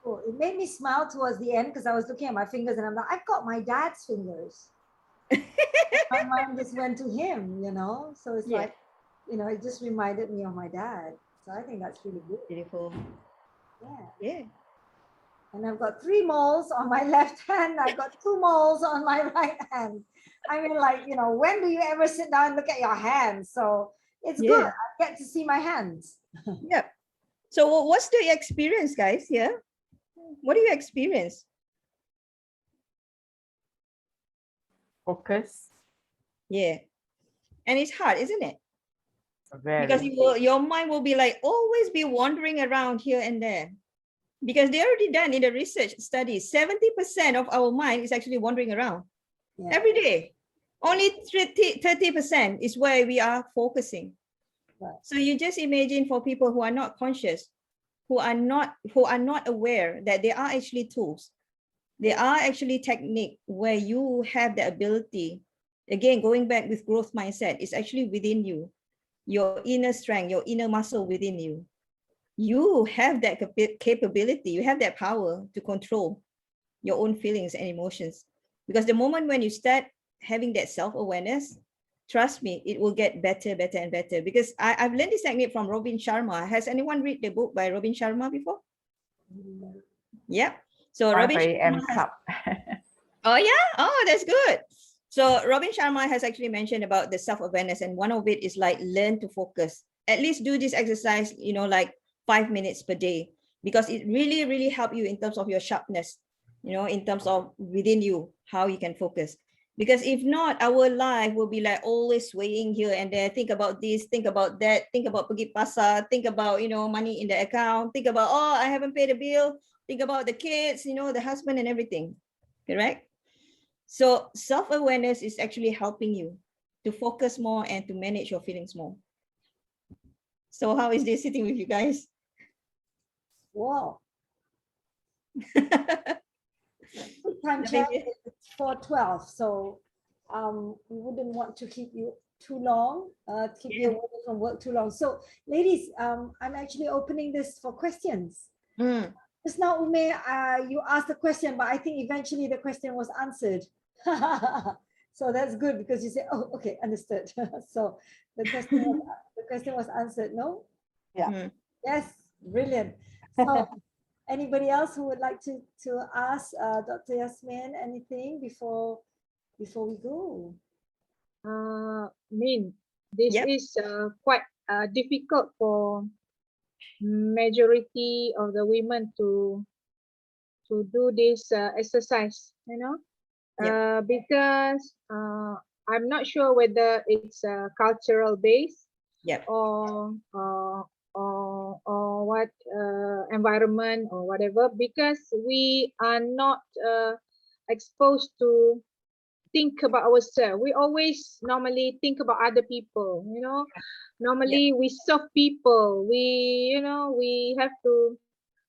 Oh, it made me smile towards the end because I was looking at my fingers and I'm like, I've got my dad's fingers. My mind just went to him, you know. So it's Yeah. like, you know, it just reminded me of my dad. So I think that's really good. Beautiful. Yeah. Yeah. And I've got 3 moles on my left hand. I've got 2 moles on my right hand. I mean, like, you know, when do you ever sit down and look at your hands? So it's good. Yeah. I get to see my hands. Yep. So what's the experience, guys? Yeah. What do you experience? Focus. Yeah. And it's hard, isn't it? Very. Because your mind will be like always be wandering around here and there. Because they already done in the research studies, 70% of our mind is actually wandering around every day. Only 30% is where we are focusing. Right. So you just imagine for people who are not conscious, who are not aware that there are actually tools. There are actually technique where you have the ability, again, going back with growth mindset, it's actually within you, your inner strength, your inner muscle within you. You have that capability, you have that power to control your own feelings and emotions. Because the moment when you start having that self-awareness, trust me, it will get better, better, and better. Because I've learned this technique from Robin Sharma. Has anyone read the book by Robin Sharma before? Yeah. So 5 Robin a.m. Sharma has, Club. oh yeah, oh that's good. So Robin Sharma has actually mentioned about the self-awareness, and one of it is like learn to focus. At least do this exercise, you know, like 5 minutes per day, because it really, really help you in terms of your sharpness, you know, in terms of within you, how you can focus. Because if not, our life will be like always swaying here and there. Think about this, think about that, think about pergi pasar, think about, you know, money in the account, think about, oh, I haven't paid a bill, think about the kids, you know, the husband and everything, correct? So self-awareness is actually helping you to focus more and to manage your feelings more. So how is this sitting with you guys? Wow. Time check, it's 4:12, so we wouldn't want to keep you too long, keep you away from work too long. So ladies, I'm actually opening this for questions. Just now, Ume, you asked a question, but I think eventually the question was answered. So that's good, because you said, oh, okay, understood. So the question was answered, no? Yeah. Yes, brilliant. So anybody else who would like to ask Dr. Yasmin anything before we go? This Yep. is quite difficult for majority of the women to do this exercise, you know, because I'm not sure whether it's cultural based, Yep. or what environment or whatever, because we are not exposed to think about ourselves. We always normally think about other people, you know. Normally we serve people, we, you know, we have to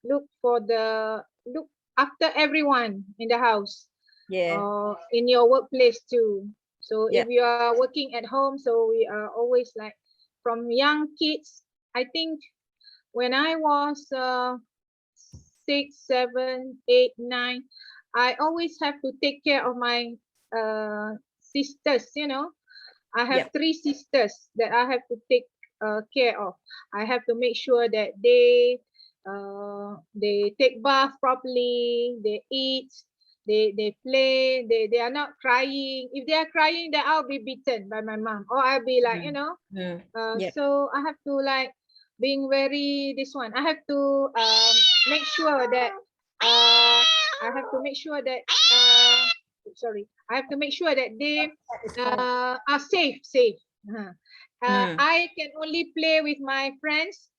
look after everyone in the house, or in your workplace too. So if you are working at home, so we are always like, from young kids, I think when I was 6, 7, 8, 9, I always have to take care of my sisters, you know. I have 3 sisters that I have to take care of. I have to make sure that they take bath properly, they eat, they play, they are not crying. If they are crying, then I'll be beaten by my mom, or I'll be like, you know, so I have to like being very this one. I have to make sure that I have to make sure that sorry, I have to make sure that they are safe. I can only play with my friends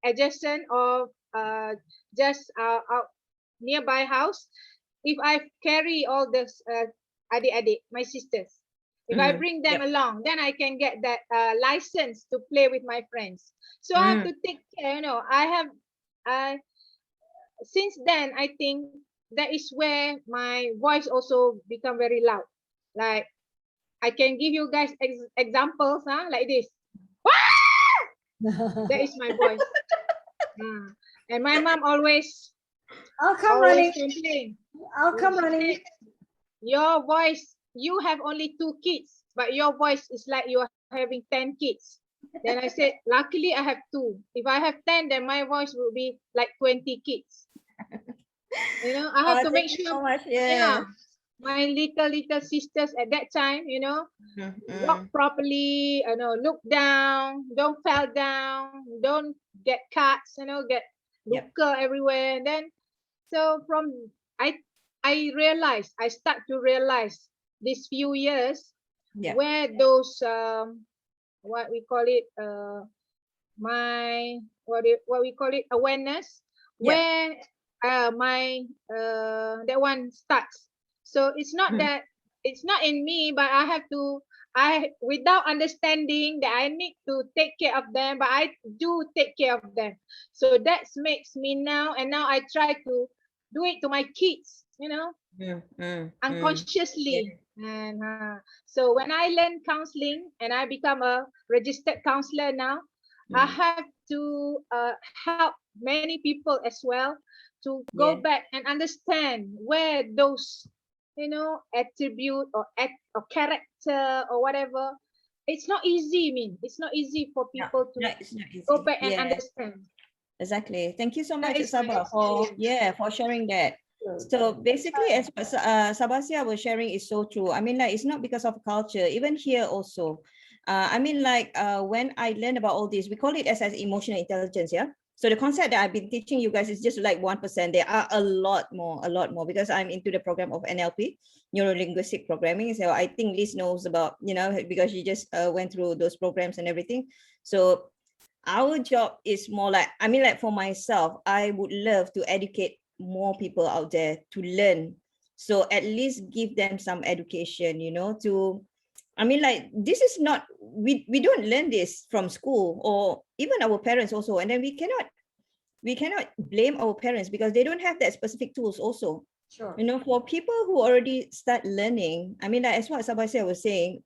adjacent or just out nearby house if I carry all this adik-adik, my sisters. If I bring them along, then I can get that license to play with my friends. So I have to take care, you know. I have since then, I think that is where my voice also become very loud. Like, I can give you guys examples, like this. That is my voice. And my mom always, I'll come running. complain. I'll come running. Your voice, you have only 2 kids, but your voice is like you are having 10 kids. Then I said, luckily I have 2. If I have 10, then my voice will be like 20 kids. You know, I have to make Thank you so sure, much. yeah, Yeah. my little sisters at that time, you know, walk properly, you know, look down, don't fall down, don't get cuts, you know, get Yep. luka everywhere. And then, so from, I I realized, I start to realize these few years Yep. where those, what we call it, what we call it, awareness, Yep. where my that one starts. So it's not Mm. that, it's not in me, but I have to, I, without understanding that I need to take care of them, but I do take care of them. So that makes me now, and now I try to do it to my kids, you know, unconsciously. And so when I learn counseling and I become a registered counselor now, I have to help many people as well to go Yeah. back and understand where those, you know, attribute or or character or whatever. It's not easy. I mean, it's not easy for No, people to no, it's not go easy. back and Yeah, understand. exactly. Thank you so That much, is my Sabah, for experience. for sharing that. So basically, as what Sabasia was sharing is so true. I mean, like, it's not because of culture. Even here also, I mean, like, when I learned about all this, we call it as emotional intelligence. Yeah. So the concept that I've been teaching you guys is just like 1%. There are a lot more, because I'm into the program of NLP, neuro linguistic programming. So I think Liz knows about, you know, because she just went through those programs and everything. So our job is more like, I mean, like, for myself, I would love to educate more people out there to learn. So at least give them some education, you know, to, I mean, like, this is not, we don't learn this from school or even our parents also. And then we cannot blame our parents because they don't have that specific tools also. Sure. You know, for people who already start learning, I mean, like, as what Sabasya was saying,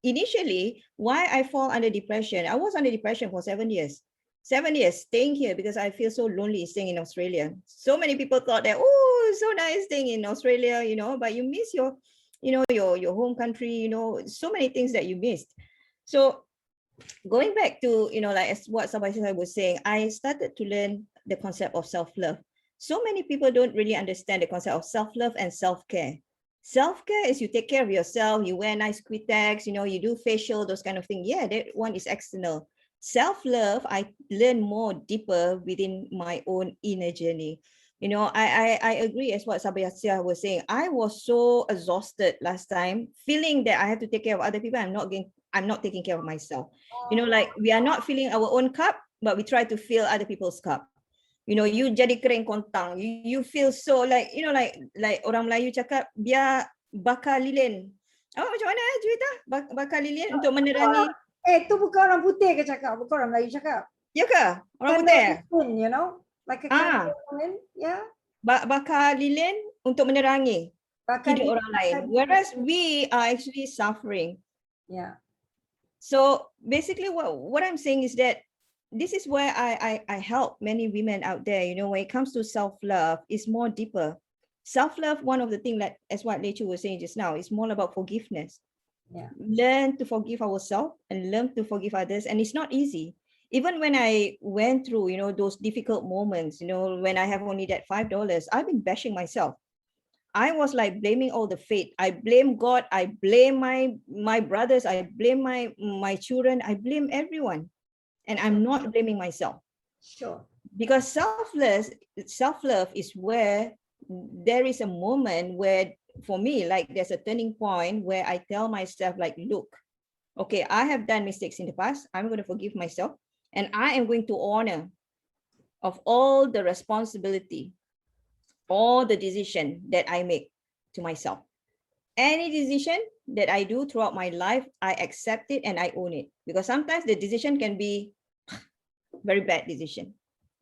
initially, why I fall under depression, I was under depression for 7 years. 7 years staying here because I feel so lonely staying in Australia. So many people thought that, oh, so nice staying in Australia, you know, but you miss your, you know, your home country, you know, so many things that you missed. So going back to, you know, like as what Sabasya was saying, I started to learn the concept of self-love. So many people don't really understand the concept of self-love and self-care. Self-care is you take care of yourself, you wear nice Quitex, you know, you do facial, those kind of things. Yeah, that one is external. Self-love, I learn more deeper within my own inner journey. You know, I agree as what Sabasya was saying. I was so exhausted last time, feeling that I have to take care of other people. I'm not taking care of myself. You know, like, we are not filling our own cup, but we try to fill other people's cup. You know, you jadi kering kontang. You feel so like, you know, like orang Melayu cakap, biar bakar lilin. Oh, macam mana Juwita? Bakar lilin untuk menerangi. Tu bukan orang putih ke cakap, bukan orang Melayu cakap. Ya ke? Orang Candle putih? flame, you know, like a candle flame, yeah. Bakar lilin untuk menerangi Bakar hidup lilin, orang lain. Whereas we are actually suffering. yeah. So basically what I'm saying is that this is where I help many women out there, you know, when it comes to self-love, it's more deeper. Self-love, one of the things that, as what Lechu was saying just now, is more about forgiveness. Yeah. Learn to forgive ourselves and learn to forgive others. And it's not easy. Even when I went through, you know, those difficult moments, you know, when I have only that $5, I've been bashing myself. I was like blaming all the fate. I blame God. I blame my brothers. I blame my children. I blame everyone. And I'm not blaming myself. Sure. Because self-love is where there is a moment where, for me, like, there's a turning point where I tell myself, like, look, okay, I have done mistakes in the past. I'm going to forgive myself. And I am going to honor of all the responsibility, all the decision that I make to myself. Any decision that I do throughout my life, I accept it and I own it. Because sometimes the decision can be very bad decision.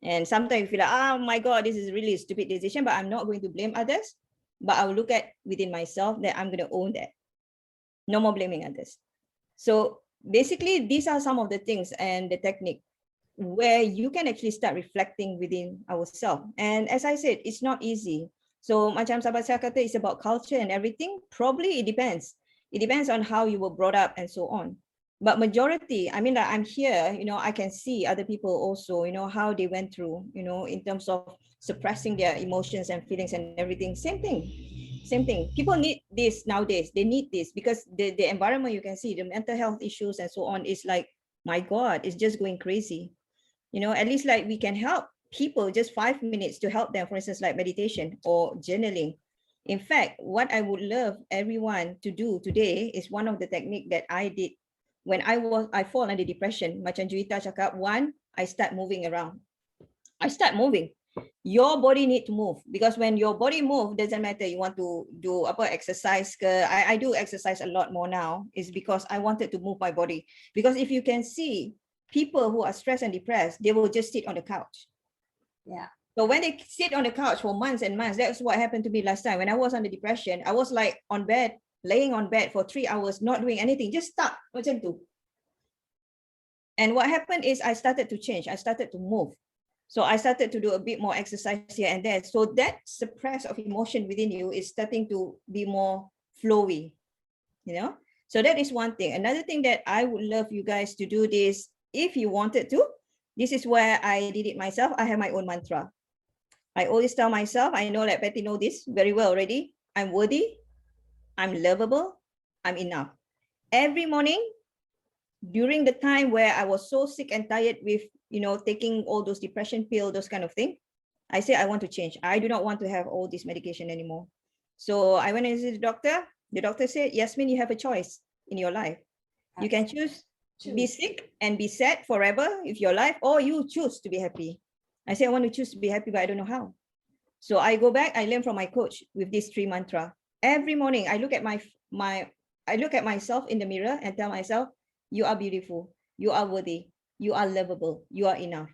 And sometimes you feel like, oh my God, this is really a stupid decision, but I'm not going to blame others. But I will look at within myself that I'm going to own that. No more blaming others. So basically, these are some of the things and the technique where you can actually start reflecting within ourselves. And as I said, it's not easy. So macam Sabasya kata, it's about culture and everything. Probably it depends. It depends on how you were brought up and so on. But majority, I mean, I'm here, I can see other people also, how they went through, in terms of suppressing their emotions and feelings and everything. Same thing. People need this nowadays. They need this because the environment, you can see the mental health issues and so on is like, my God, it's just going crazy. At least like we can help people just 5 minutes to help them, for instance, like meditation or journaling. In fact, what I would love everyone to do today is one of the technique that I did when I fall under depression. Macam Juwita cakap, one, I start moving around. I start moving. Your body need to move because when your body move, doesn't matter you want to do exercise. I do exercise a lot more now is because I wanted to move my body. Because if you can see people who are stressed and depressed, they will just sit on the couch. Yeah. So when they sit on the couch for months and months, that's what happened to me last time. When I was under depression, I was like on bed, laying on bed for 3 hours, not doing anything, just stuck macam tu. And what happened is I started to change. I started to move. So I started to do a bit more exercise here and there. So that suppress of emotion within you is starting to be more flowy, So that is one thing. Another thing that I would love you guys to do this, if you wanted to, this is where I did it myself. I have my own mantra. I always tell myself, I know that Patty know this very well already. I'm worthy, I'm lovable, I'm enough. Every morning, during the time where I was so sick and tired with, taking all those depression pills, those kind of thing, I say, I want to change. I do not want to have all this medication anymore. So I went and see the doctor. The doctor said, Yasmin, you have a choice in your life. You can choose to be sick and be sad forever with your life, or you choose to be happy. I say, I want to choose to be happy, but I don't know how. So I go back, I learn from my coach with this 3 mantra. Every morning, I look at I look at myself in the mirror and tell myself, you are beautiful, you are worthy, you are lovable, you are enough.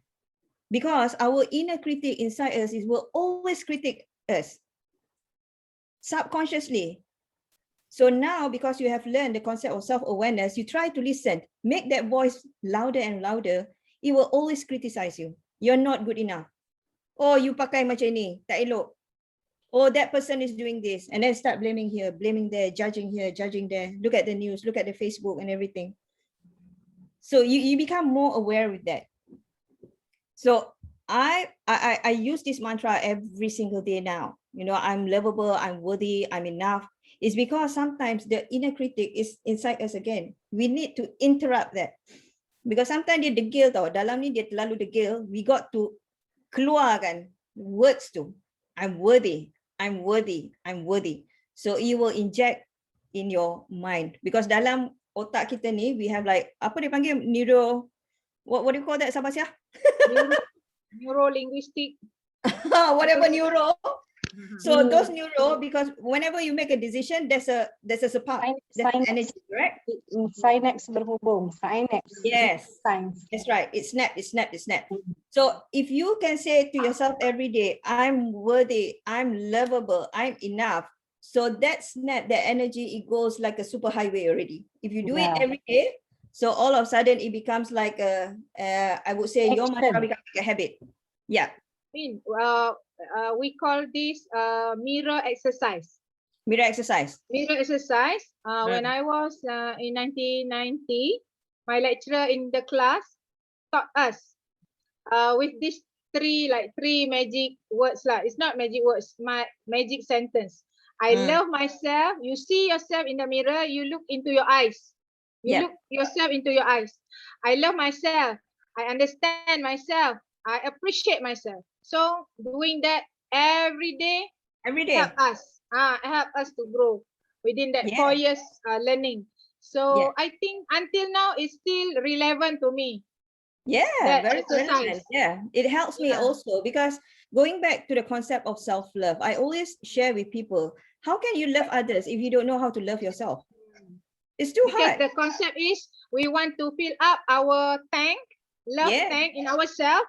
Because our inner critic inside us will always critique us subconsciously. So now, because you have learned the concept of self-awareness, you try to listen, make that voice louder and louder. It will always criticize you. You're not good enough. Oh, you pakai macam ni, tak elok. Oh, that person is doing this. And then start blaming here, blaming there, judging here, judging there. Look at the news, look at the Facebook and everything. So you become more aware with that. So I use this mantra every single day now. I'm lovable, I'm worthy, I'm enough. It's because sometimes the inner critic is inside us again. We need to interrupt that. Because sometimes dia degil tau. Dalam ni dia terlalu degil. We got to keluarkan words tu. I'm worthy, I'm worthy, I'm worthy. So it will inject in your mind. Because dalam otak kita ni, we have like, apa dia panggil, what do you call that, Sabasia? Neuro-linguistic. Whatever neuro. So those neuro, because whenever you make a decision, there's a spark, there's energy, right? Synapse berhubung. Synapse. Yes, Science. that's right. It snap. So if you can say to yourself every day, I'm worthy, I'm lovable, I'm enough. So that snap, that energy, it goes like a super highway already. If you do it every day, so all of a sudden it becomes like I would say your mantra becomes like a habit. Yeah. We call this mirror exercise. Mirror exercise. Mirror exercise. When I was in 1990, my lecturer in the class taught us with these three magic words lah. It's not magic words, my magic sentence. I love myself. You see yourself in the mirror. You look into your eyes. You look yourself into your eyes. I love myself. I understand myself. I appreciate myself. So doing that every day help us to grow within that 4 years learning. So I think until now it's still relevant to me. Yeah, very relevant. Yeah, it helps me Yeah. also because going back to the concept of self-love, I always share with people, how can you love others if you don't know how to love yourself? It's too Because hard. the concept is we want to fill up our tank, tank in ourselves.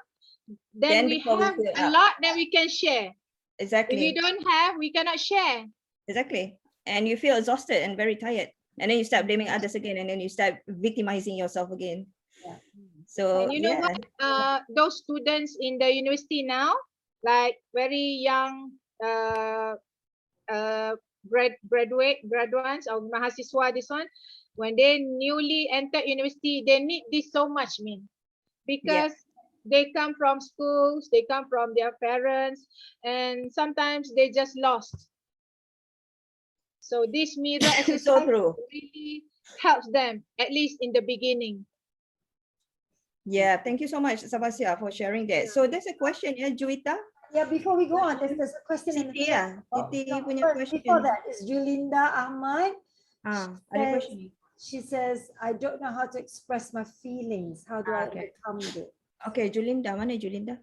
Then we have a lot that we can share. Exactly. If we don't have, we cannot share. Exactly. And you feel exhausted and very tired. And then you start blaming others again. And then you start victimizing yourself again. Yeah. So, and you know what? Those students in the university now, like very young graduates or mahasiswa, this one, when they newly enter university, they need this so much, because they come from schools, they come from their parents, and sometimes they just lost. So this mirror exercise So true. really helps them, at least in the beginning. Yeah, thank you so much, Sabasia, for sharing that. So there's a question, yeah, Juwita? Yeah, before we go on, there's a question in the Siti, chat. yeah. Siti punya First, before question. that is Julinda Ahmad. Ada says- question ni. She says, I don't know how to express my feelings. How do I Okay. overcome it? Okay, Julinda, mana Julinda?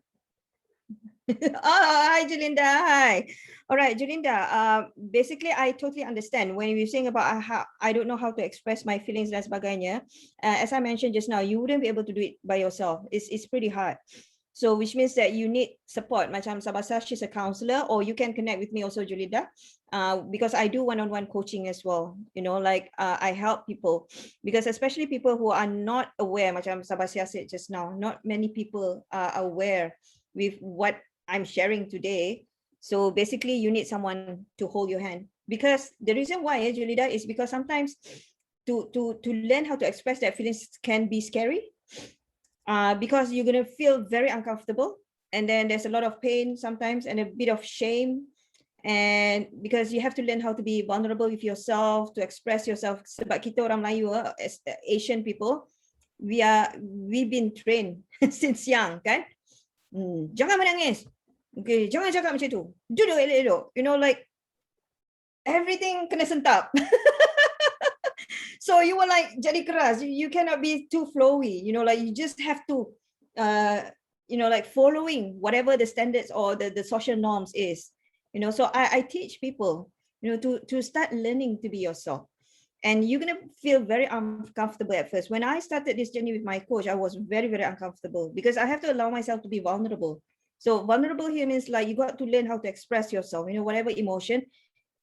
Oh, hi, Julinda. Hi. All right, Julinda. Basically, I totally understand when you're saying about how I don't know how to express my feelings dan sebagainya. As I mentioned just now, you wouldn't be able to do it by yourself. It's pretty hard. So which means that you need support. Macam Sabasa, she's a counselor, or you can connect with me also, Julinda, because I do one-on-one coaching as well. You know, like I help people, because especially people who are not aware, macam Sabasia said just now, not many people are aware with what I'm sharing today. So basically, you need someone to hold your hand, because the reason why, Julinda, is because sometimes to learn how to express that feelings can be scary. Because you're going to feel very uncomfortable, and then there's a lot of pain sometimes and a bit of shame, and because you have to learn how to be vulnerable with yourself, to express yourself. Sebab kita orang Melayu, as Asian people, we've been trained since young, kan? Jangan menangis, okay, jangan cakap macam tu, duduk elok-elok, you know, like everything kena sentap. So you were like jadi keras, you cannot be too flowy, you know, like you just have to you know, like following whatever the standards or the social norms is, you know. So I teach people, you know, to start learning to be yourself. And you're gonna feel very uncomfortable at first. When I started this journey with my coach, I was very, very uncomfortable, because I have to allow myself to be vulnerable. So vulnerable here means like you got to learn how to express yourself, you know, whatever emotion.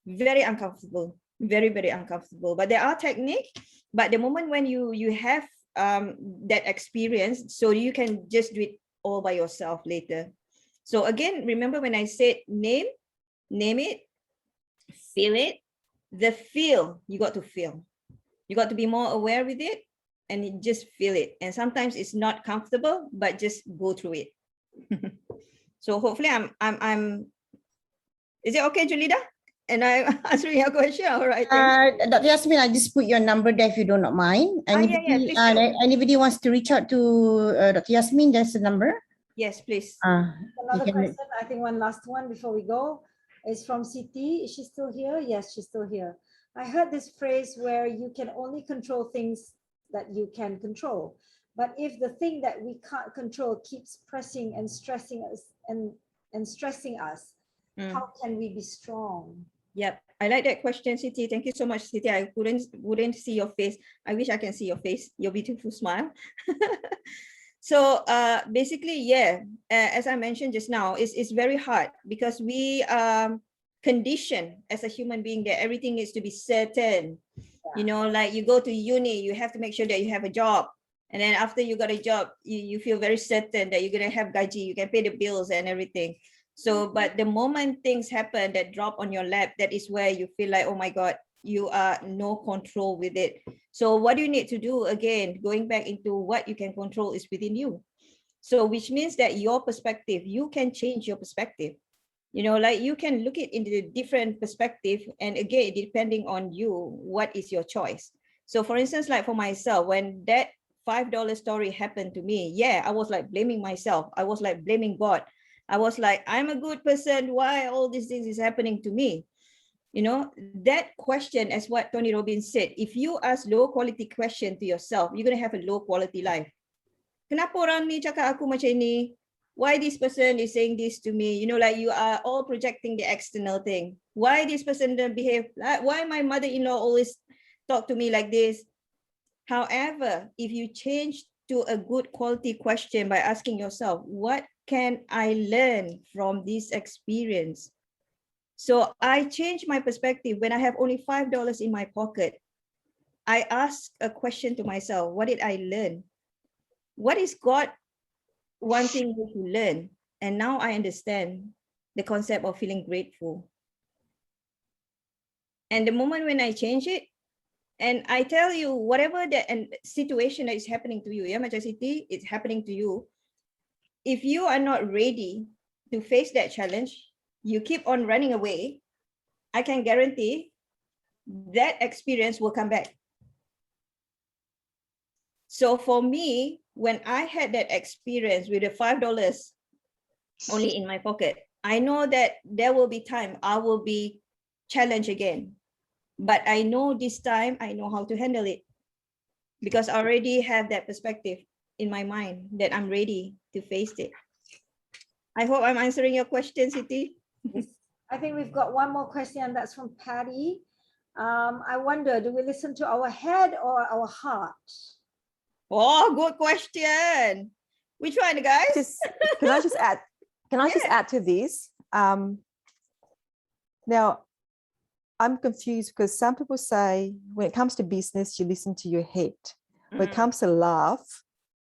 Very uncomfortable, very, very uncomfortable. But there are techniques. But the moment when you have that experience, so you can just do it all by yourself later. So again, remember when I said name it, feel it. The feel, you got to feel. You got to be more aware with it, and just feel it. And sometimes it's not comfortable, but just go through it. So hopefully I'm. Is it okay, Julida? And I'm answering your question. All right. Dr. Yasmin, I just put your number there if you do not mind. Anybody, please do. anybody wants to reach out to Dr. Yasmin, there's the number. Yes, please. Another can- question, I think one last one before we go, is from Siti. Is she still here? Yes, she's still here. I heard this phrase where you can only control things that you can control. But if the thing that we can't control keeps pressing and stressing us and stressing us, how can we be strong? Yep, I like that question, Siti. Thank you so much, Siti. I wouldn't see your face. I wish I can see your face, your beautiful smile. So basically, yeah, as I mentioned just now, it's very hard, because we conditioned as a human being that everything needs to be certain. You know, like you go to uni, you have to make sure that you have a job. And then after you got a job, you feel very certain that you're going to have gaji, you can pay the bills and everything. So, but the moment things happen that drop on your lap, that is where you feel like, oh my God, you are no control with it. So what you need to do, again, going back into what you can control is within you. So which means that your perspective, you can change your perspective. You know, like you can look at it in the different perspective. And again, depending on you, what is your choice? So for instance, like for myself, when that $5 story happened to me, yeah, I was like blaming myself. I was like blaming God. I was like, I'm a good person. Why all these things is happening to me? You know, that question, as what Tony Robbins said, if you ask low quality question to yourself, you're going to have a low quality life. Kenapa orang ni cakap aku macam ni? Why this person is saying this to me? You know, like you are all projecting the external thing. Why this person don't behave? Why my mother-in-law always talk to me like this? However, if you change to a good quality question by asking yourself, what can I learn from this experience? So I changed my perspective. When I have only $5 in my pocket, I ask a question to myself, what did I learn? What is God wanting me to learn? And now I understand the concept of feeling grateful. And the moment when I change it, and I tell you, whatever that and situation that is happening to you, yeah, macam Siti, it's happening to you. If you are not ready to face that challenge, you keep on running away, I can guarantee that experience will come back. So for me, when I had that experience with the $5 only in my pocket, I know that there will be time I will be challenged again. But I know this time I know how to handle it because I already have that perspective in my mind that I'm ready to face it. I hope I'm answering your question, Siti. I think we've got one more question, and that's from Patty. I wonder, do we listen to our head or our heart? Oh, good question. Which one, guys? Can I just add? Can I just add to this? Now, I'm confused because some people say when it comes to business, you listen to your head. When it comes to love,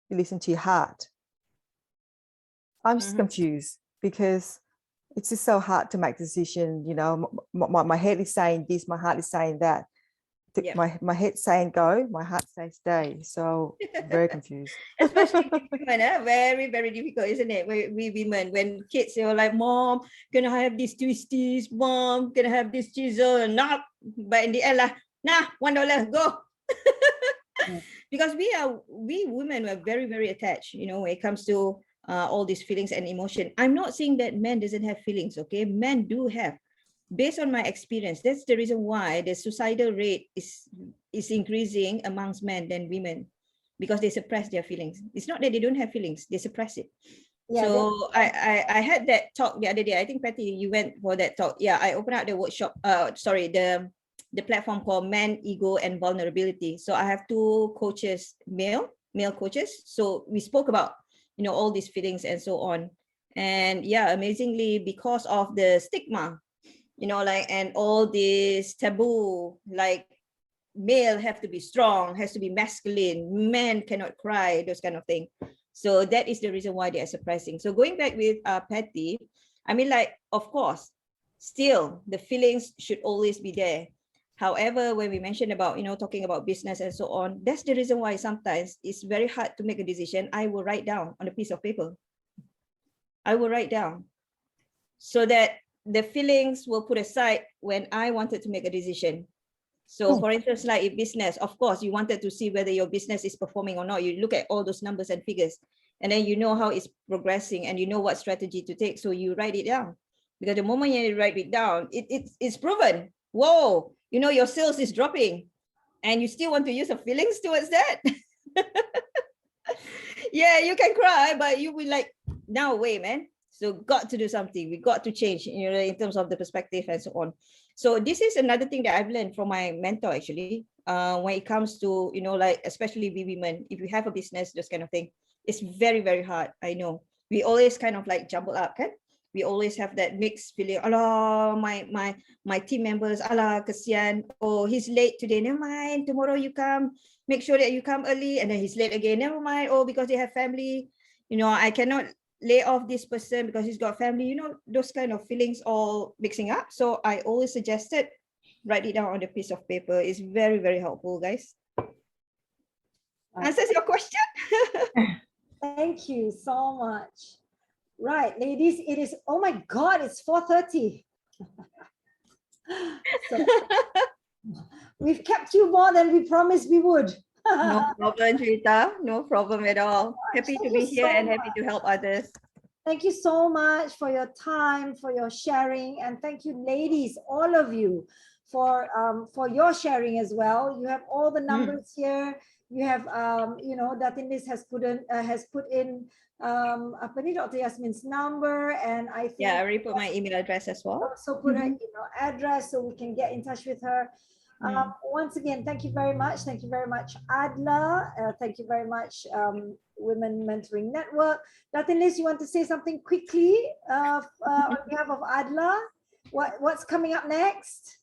you listen to your heart. I'm just confused because it's just so hard to make a decision. You know, my head is saying this, my heart is saying that. My head saying go, my heart says stay. So very confused. Especially women, very, very difficult, isn't it? We women, when kids are like, Mom, can I have these twisties? Mom, can I have this chisel? No, but in the end, like, nah, $1, go. Because we women are very, very attached, you know, when it comes to all these feelings and emotion. I'm not saying that men doesn't have feelings, okay? Men do have. Based on my experience, that's the reason why the suicidal rate is increasing amongst men than women, because they suppress their feelings. It's not that they don't have feelings, they suppress it. Yeah, so I had that talk the other day. I think, Patty, you went for that talk. Yeah, I opened up the workshop, the platform called Man, Ego, and Vulnerability. So I have 2 coaches, male coaches. So we spoke about, you know, all these feelings and so on. And yeah, amazingly, because of the stigma, you know, like, and all this taboo, like male have to be strong, has to be masculine, men cannot cry, those kind of thing. So that is the reason why they are suppressing. So going back with Patty, I mean, like, of course, still the feelings should always be there. However, when we mentioned about, you know, talking about business and so on, that's the reason why sometimes it's very hard to make a decision. I will write down on a piece of paper. I will write down so that the feelings will put aside when I wanted to make a decision. So for instance, like in business, of course, you wanted to see whether your business is performing or not. You look at all those numbers and figures, and then you know how it's progressing and you know what strategy to take. So you write it down, because the moment you write it down, it's proven. Whoa, you know, your sales is dropping and you still want to use the feelings towards that. Yeah, you can cry, but you will like, now wait, man. So got to do something. We got to change, you know, in terms of the perspective and so on. So this is another thing that I've learned from my mentor, actually, when it comes to, you know, like, especially we women, if you have a business, this kind of thing, it's very, very hard. I know. We always kind of like jumble up, okay? We always have that mixed feeling. Allah, my team members, Allah, kesian. Oh, he's late today. Never mind. Tomorrow you come. Make sure that you come early. And then he's late again. Never mind. Oh, because they have family. You know, I cannot lay off this person because he's got family. You know, those kind of feelings all mixing up. So I always suggested write it down on a piece of paper. It's very, very helpful, guys. Answers your question? Thank you so much. Right, ladies, it is, oh my God, it's 4:30. So we've kept you more than we promised we would. No problem, Juwita. No problem at all. Happy to be here and happy to help others. Thank you so much for your time, for your sharing, and thank you, ladies, all of you, for your sharing as well. You have all the numbers here. You have, you know, Datin Liz has put in Dr. Yasmin's number, and I think I already put my email address as well. Also put her email address so we can get in touch with her. Once again, thank you very much. Thank you very much, Adla. Thank you very much, Women Mentoring Network. Datin Liz, you want to say something quickly on behalf of Adla? What's coming up next?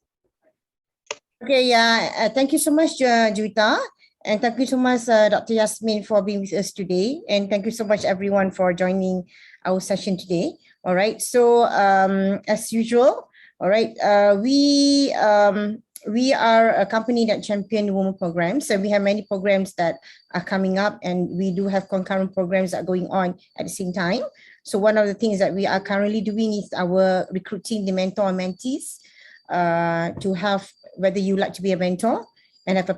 Okay, yeah. Thank you so much, Juwita. And thank you so much, Dr. Yasmin, for being with us today. And thank you so much, everyone, for joining our session today. All right. So as usual, all right, we we are a company that champion women programs. So we have many programs that are coming up, and we do have concurrent programs that are going on at the same time. So one of the things that we are currently doing is our recruiting the mentor and mentees to have, whether you like to be a mentor and have a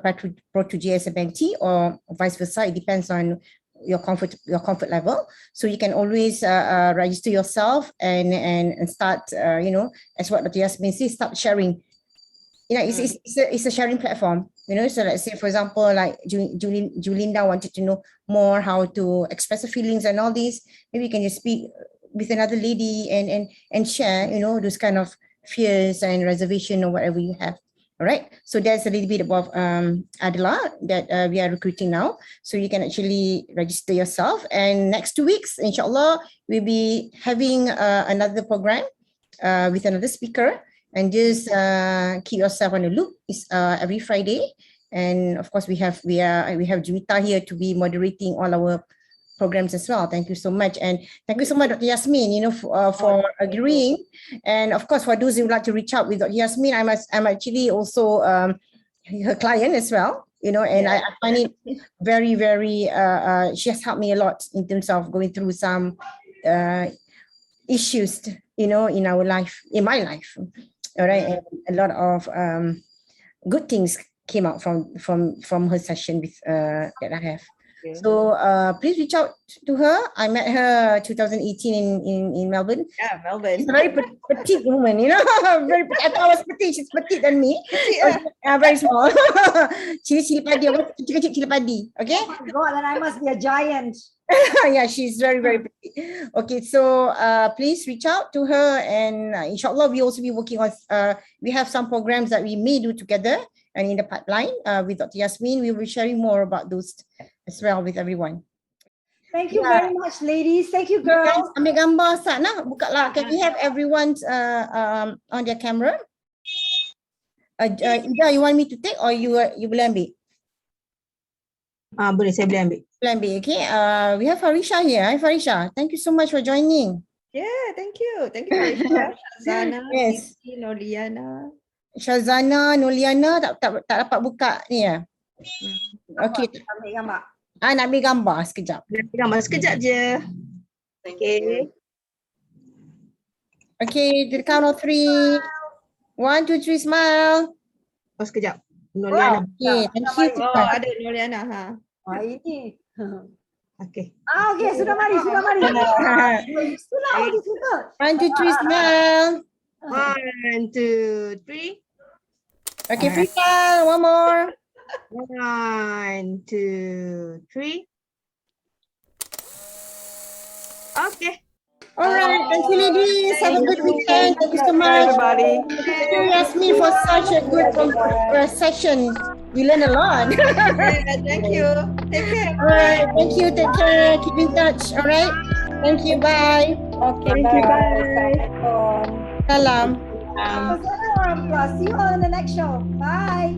protege as a mentee, or vice versa. It depends on your comfort level. So you can always register yourself and start, as what Dr. Yasmin says, start sharing. It's a sharing platform, so let's say, for example, like Julinda wanted to know more how to express her feelings and all these. Maybe you can just speak with another lady and share, those kind of fears and reservation or whatever you have. All right, so that's a little bit about Adela that we are recruiting now. So you can actually register yourself, and next 2 weeks, inshallah, we'll be having another program with another speaker. And just keep yourself on the loop. It's every Friday, and of course we have Juwita here to be moderating all our programs as well. Thank you so much, and thank you so much, Dr. Yasmin, for agreeing. And of course, for those who would like to reach out with Dr. Yasmin, I'm actually also her client as well. And I find it very, very. She has helped me a lot in terms of going through some issues, in our life, in my life. All right, and a lot of good things came out from her session with that I have. So please reach out to her. I met her 2018 in Melbourne. Yeah, Melbourne. She's a very petite woman, very. I thought I was petite. She's petite than me. Very small. Cili padi. Kecil-kecil cili padi. Okay. Oh my God, and I must be a giant. Yeah, she's very, very pretty. Okay, so please reach out to her, and inshallah we also be working on, we have some programs that we may do together, and in the pipeline with Dr. Yasmin, we will be sharing more about those as well with everyone. Thank you very much, ladies. Thank you, girls. Ambil gambar sana, buka lah. Can we have everyone on their camera? Ida, you want me to take or you boleh ambil? Boleh, saya boleh ambil. Okay, we have Farisha here. Hi, Farisha. Thank you so much for joining. Yeah, thank you. Thank you, Aisha, Shazana, Yes. Siti, Noliana. Shazana, Noliana tak dapat buka ni ya. Okay. Ambil gambar. Nak ambil gambar sekejap. Ambil gambar sekejap je. Okay. Okay, to the count of 3. 1, 2, 3, smile. Oh, sekejap. Noliana. Okay, thank you. Oh, ada Noliana. Ha. Ini. Okay. Okay, sudah mari. Itulah lagi suka. 1, 2, 3, smile. 1, 2, 3. Okay, Frika, one more. 1, 2, 3. Okay. All right, thank you, ladies. Have a good weekend. Thank you so much. Everybody. Thank you, Yasmin, for such a good session. We learned a lot. Yeah, thank you. Take care. All right, thank you. Take care. Keep in touch. All right. Thank you. Bye. Okay, Thank you, bye. bye. Assalamualaikum. Salam. See you all in the next show. Bye.